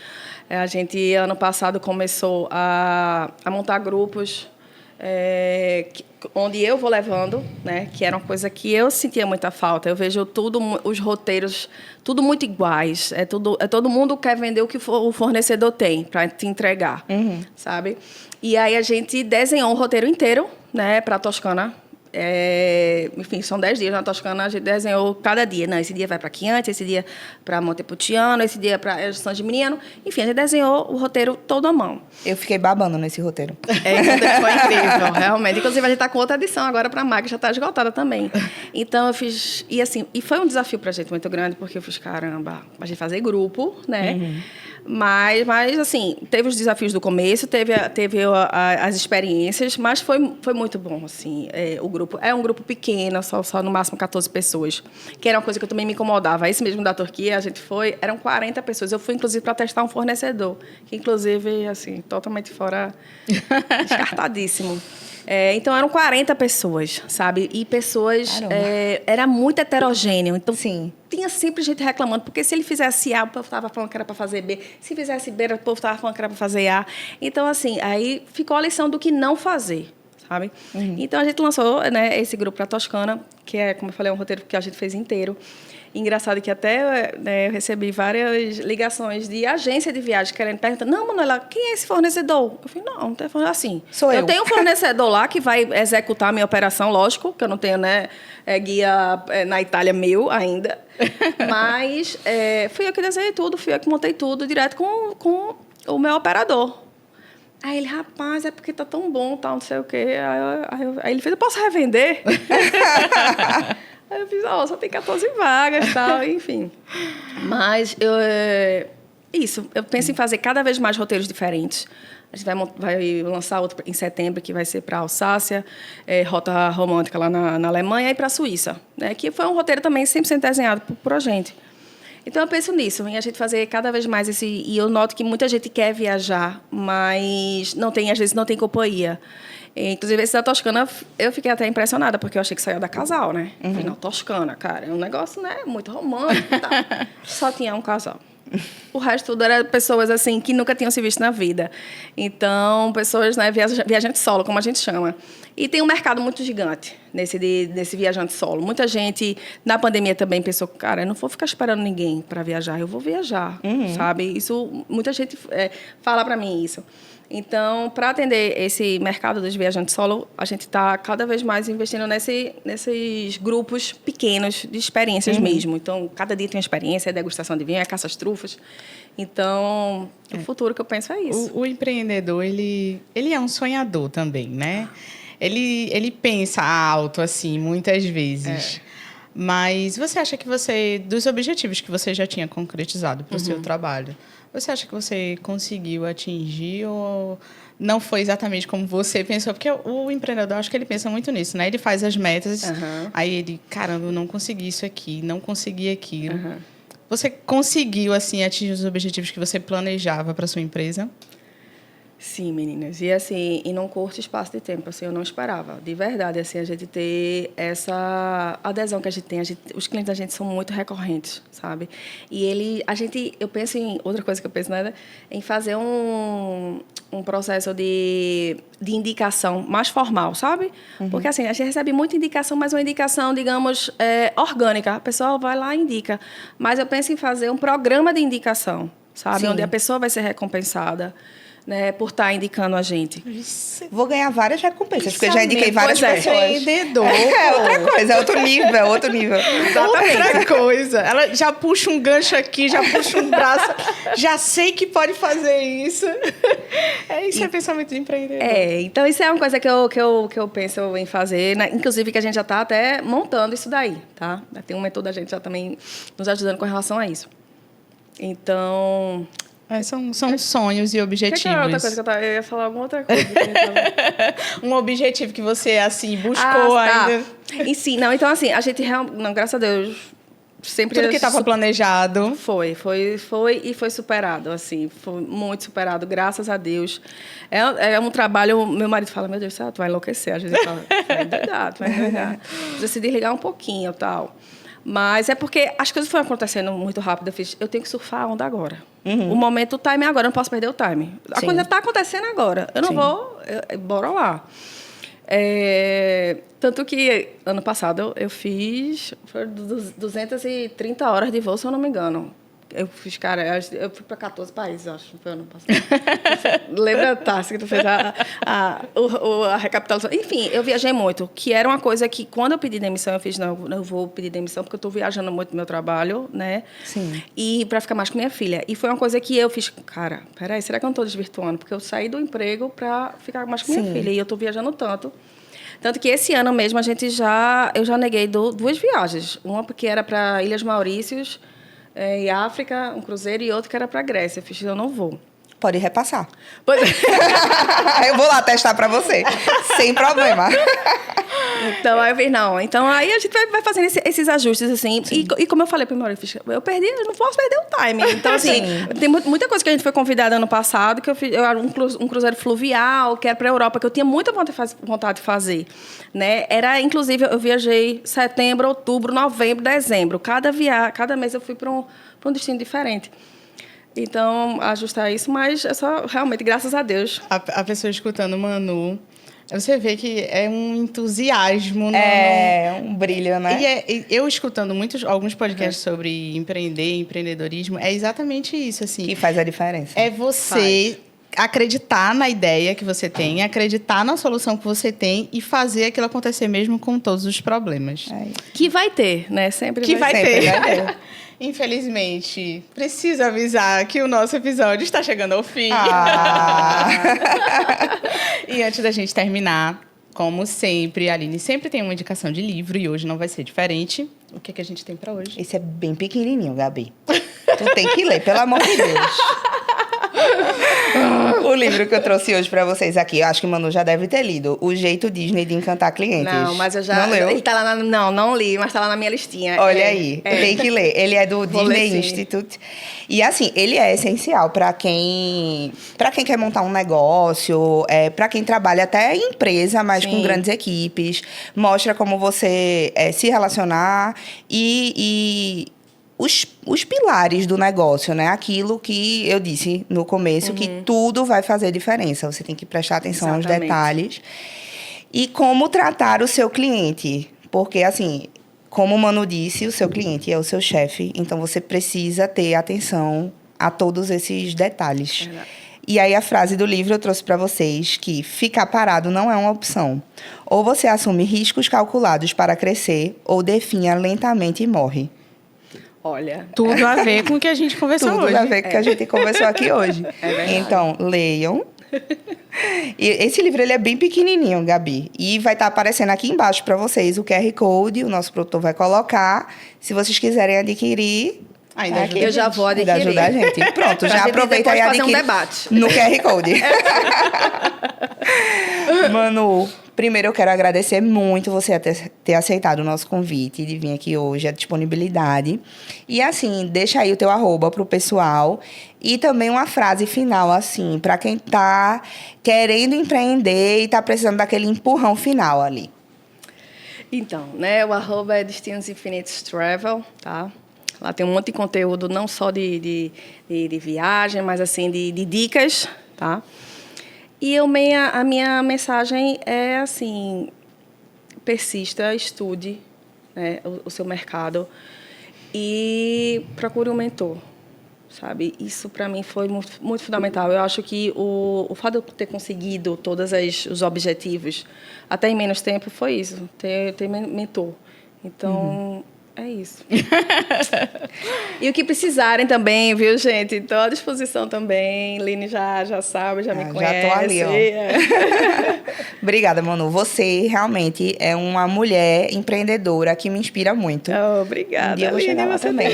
A gente, ano passado, começou a montar grupos onde eu vou levando, né, que era uma coisa que eu sentia muita falta. Eu vejo os roteiros, tudo muito iguais. Todo mundo quer vender o que o fornecedor tem para te entregar, sabe? E aí a gente desenhou um roteiro inteiro, né, para a Toscana. Enfim, são 10 dias na Toscana, a gente desenhou cada dia. Não, esse dia vai para Chianti, esse dia para Montepulciano, esse dia para San Gimignano. Enfim, a gente desenhou o roteiro todo à mão. Eu fiquei babando nesse roteiro. Foi incrível, realmente. Inclusive, a gente está com outra edição agora para a MAG, já está esgotada também. Então, eu fiz... E foi um desafio para a gente muito grande, porque eu fiz, caramba, a gente fazer grupo, né? Mas, assim, teve os desafios do começo, teve as experiências, mas foi muito bom, assim. O grupo é um grupo pequeno, só no máximo 14 pessoas, que era uma coisa que eu também me incomodava. Esse mesmo da Turquia, a gente foi, eram 40 pessoas. Eu fui, inclusive, para testar um fornecedor, que, inclusive, assim, totalmente fora, descartadíssimo. Então, eram 40 pessoas, sabe? E pessoas... era muito heterogêneo. Então, sim, tinha sempre gente reclamando, porque se ele fizesse A, o povo estava falando que era para fazer B. Se fizesse B, o povo estava falando que era para fazer A. Então, assim, aí ficou a lição do que não fazer, sabe? Então, a gente lançou, né, esse grupo para a Toscana, que é, como eu falei, um roteiro que a gente fez inteiro. Engraçado que até, né, eu recebi várias ligações de agência de viagem querendo perguntar, não, Manuela, quem é esse fornecedor? Eu falei, não tem fornecedor assim. Sou eu. Eu tenho um fornecedor lá que vai executar a minha operação, lógico, que eu não tenho, né, guia na Itália meu ainda. Mas fui eu que desenhei tudo, fui eu que montei tudo direto com o meu operador. Aí ele, rapaz, é porque tá tão bom, tal, não sei o quê. Aí ele fez, eu posso revender? Aí eu fiz, só tem 14 vagas e tal, enfim. Mas eu penso em fazer cada vez mais roteiros diferentes. A gente vai lançar outro em setembro, que vai ser para a Alsácia, Rota Romântica lá na Alemanha, e para a Suíça, né? Que foi um roteiro também 100% desenhado por a gente. Então, eu penso nisso, em a gente fazer cada vez mais esse... E eu noto que muita gente quer viajar, mas às vezes não tem companhia. Inclusive, esse da Toscana, eu fiquei até impressionada, porque eu achei que saía da casal, né? Falei, não, Toscana, cara, é um negócio, né, muito romântico e tal. Só tinha um casal. O resto tudo era pessoas, assim, que nunca tinham se visto na vida. Então, pessoas, né, viajante solo, como a gente chama. E tem um mercado muito gigante nesse viajante solo. Muita gente, na pandemia também, pensou, cara, eu não vou ficar esperando ninguém para viajar, eu vou viajar, sabe? Isso, muita gente fala para mim isso. Então, para atender esse mercado dos viajantes solo, a gente está cada vez mais investindo nesses grupos pequenos de experiências mesmo. Então, cada dia tem uma experiência, é degustação de vinho, é caça às trufas. Então, o futuro que eu penso é isso. O empreendedor, ele é um sonhador também, né? Ele pensa alto, assim, muitas vezes. Mas você acha que dos objetivos que você já tinha concretizado para o seu trabalho, você acha que você conseguiu atingir ou não foi exatamente como você pensou? Porque o empreendedor, acho que ele pensa muito nisso, né? Ele faz as metas, aí ele, caramba, eu não consegui isso aqui, não consegui aquilo. Você conseguiu, assim, atingir os objetivos que você planejava para sua empresa? Sim, meninas. E, assim, em um curto espaço de tempo, assim, eu não esperava. De verdade, assim, a gente ter essa adesão que a gente tem. Os clientes da gente são muito recorrentes, sabe? E eu penso em... Outra coisa que eu penso, né? Em fazer um processo de indicação mais formal, sabe? Porque, assim, a gente recebe muita indicação, mas uma indicação, digamos, orgânica. A pessoa vai lá e indica. Mas eu penso em fazer um programa de indicação, sabe? Sim. Onde a pessoa vai ser recompensada, né, por estar indicando a gente. Vou ganhar várias recompensas, porque eu já indiquei várias pessoas. Empreendedor. Outra coisa, é outro nível. Exatamente. Outra coisa. Ela já puxa um gancho aqui, já puxa um braço, já sei que pode fazer isso. Isso é pensamento de empreendedor. Então isso é uma coisa que eu penso em fazer, né? Inclusive que a gente já está até montando isso daí, tá? Tem um mentor da gente já também nos ajudando com relação a isso. Então... São sonhos e objetivos. Que era outra coisa que eu ia falar alguma outra coisa. Um objetivo que você, assim, buscou ainda. Em si, não, então, assim, a gente realmente... Não, graças a Deus, sempre... Tudo que estava planejado. Foi e foi superado, assim. Foi muito superado, graças a Deus. É um trabalho... Meu marido fala, meu Deus, tu vai enlouquecer. A gente fala, tu vai endoidar. Precisa se desligar um pouquinho e tal. Mas é porque as coisas foram acontecendo muito rápido. Eu tenho que surfar a onda agora. O momento, o time é agora. Eu não posso perder o time. A coisa está acontecendo agora. Eu não vou... Bora lá. Tanto que ano passado eu fiz 230 horas de voo, se eu não me engano. Eu fiz, cara, eu fui para 14 países, acho, foi ano passado. Lembra, Tassi, que tu fez a recapitulação? Enfim, eu viajei muito, que era uma coisa que, quando eu pedi demissão, eu fiz, não, eu vou pedir demissão, porque eu estou viajando muito no meu trabalho, né? Sim. E para ficar mais com minha filha. E foi uma coisa que eu fiz, cara, peraí, será que eu não estou desvirtuando? Porque eu saí do emprego para ficar mais com minha filha, e eu estou viajando tanto. Tanto que esse ano mesmo eu já neguei 2 viagens. Uma porque era para Ilhas Maurícios, em África, um cruzeiro, e outro que era para Grécia. Eu fiz, eu não vou. Pode repassar. Pois... Eu vou lá testar para você, sem problema. Então, aí eu fiz, não. Então, aí a gente vai fazendo esses ajustes, assim. E como eu falei para o meu marido, eu não posso perder o timing. Então, assim, tem muita coisa que a gente foi convidada ano passado, que eu fiz um cruzeiro fluvial, que era para a Europa, que eu tinha muita vontade de fazer. Né? Inclusive, eu viajei setembro, outubro, novembro, dezembro. Cada mês eu fui para um destino diferente. Então, ajustar isso, mas é só, realmente, graças a Deus. A pessoa escutando o Manu, você vê que é um entusiasmo. Um brilho, né? E eu escutando alguns podcasts sobre empreendedorismo, é exatamente isso, assim. Que faz a diferença. É você acreditar na ideia que você tem, acreditar na solução que você tem e fazer aquilo acontecer mesmo com todos os problemas. Que vai ter, né? Sempre vai ter. Infelizmente, preciso avisar que o nosso episódio está chegando ao fim. E antes da gente terminar, como sempre, a Aline sempre tem uma indicação de livro e hoje não vai ser diferente. O que a gente tem para hoje? Esse é bem pequenininho, Gabi. Tu tem que ler, pelo amor de Deus. O livro que eu trouxe hoje pra vocês aqui, eu acho que o Manu já deve ter lido. O Jeito Disney de Encantar Clientes. Não, mas eu já... Não leu? Ele tá lá não li, mas tá lá na minha listinha. Olha aí, tem que ler. Ele é do Disney Institute. E assim, ele é essencial pra quem quer montar um negócio, pra quem trabalha até em empresa, mas com grandes equipes. Mostra como você se relacionar e os pilares do negócio, né? Aquilo que eu disse no começo, que tudo vai fazer diferença. Você tem que prestar atenção aos detalhes. E como tratar o seu cliente. Porque, assim, como o Manu disse, o seu cliente é o seu chefe. Então, você precisa ter atenção a todos esses detalhes. E aí, a frase do livro eu trouxe para vocês que ficar parado não é uma opção. Ou você assume riscos calculados para crescer, ou definha lentamente e morre. Olha, tudo a ver com o que a gente conversou hoje. Tudo a ver com o que a gente conversou aqui hoje. Então, leiam. E esse livro ele é bem pequenininho, Gabi. E vai estar aparecendo aqui embaixo para vocês o QR Code. O nosso produtor vai colocar. Se vocês quiserem adquirir... eu já vou adquirir. Ajuda a gente. Pronto, já aproveita e adquire um debate no QR Code. Manu, primeiro eu quero agradecer muito você ter aceitado o nosso convite de vir aqui hoje, a disponibilidade. E assim, deixa aí o teu @, pro pessoal. E também uma frase final, assim, para quem tá querendo empreender e tá precisando daquele empurrão final ali. Então, né, o @ é Destinos Infinitos Travel, tá? Lá tem um monte de conteúdo, não só de viagem, mas assim, de dicas, tá? E a minha mensagem é assim, persista, estude, né, o seu mercado e procure um mentor, sabe? Isso, para mim, foi muito, muito fundamental. Eu acho que o fato de eu ter conseguido todos os objetivos, até em menos tempo, foi isso, ter mentor. Então... É isso. E o que precisarem também, viu, gente? Estou à disposição também. Line já sabe, já me conhece. Já tô ali, ó. Obrigada, Manu. Você realmente é uma mulher empreendedora que me inspira muito. Oh, obrigada, um dia eu vou chegar lá também.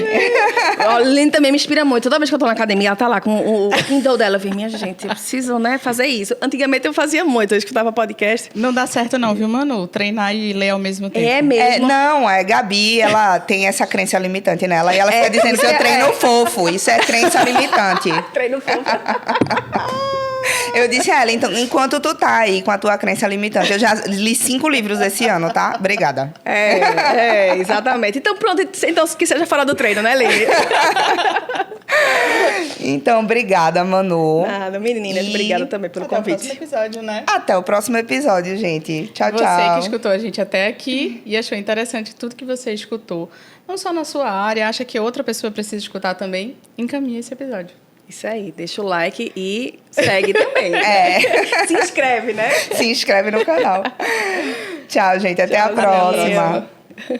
A Line também me inspira muito. Toda vez que eu estou na academia, ela está lá com o Kindle dela. Eu vi, minha gente, eu preciso, né, fazer isso. Antigamente eu fazia muito, eu escutava podcast. Não dá certo não, viu, Manu? Treinar e ler ao mesmo tempo. É mesmo? Não, a Gabi, ela tem essa crença limitante nela. E ela fica dizendo que eu treino fofo. Isso é crença limitante. Treino fofo. Eu disse a ela, então, enquanto tu tá aí com a tua crença limitante, eu já li 5 livros esse ano, tá? Obrigada. Exatamente. Então, pronto. Então, que seja fora do treino, né, Lili? Então, obrigada, Manu. Nada, meninas. Obrigada também pelo Até o convite. próximo episódio, né? Até o próximo episódio, gente. Tchau, Você tchau. que escutou a gente até aqui e achou interessante tudo que você escutou, não só na sua área, acha que outra pessoa precisa escutar também, encaminhe esse episódio. Isso aí, deixa o like e segue também. Se inscreve, né? Se inscreve no canal. Tchau, gente. Até a Tchau, próxima. valeu.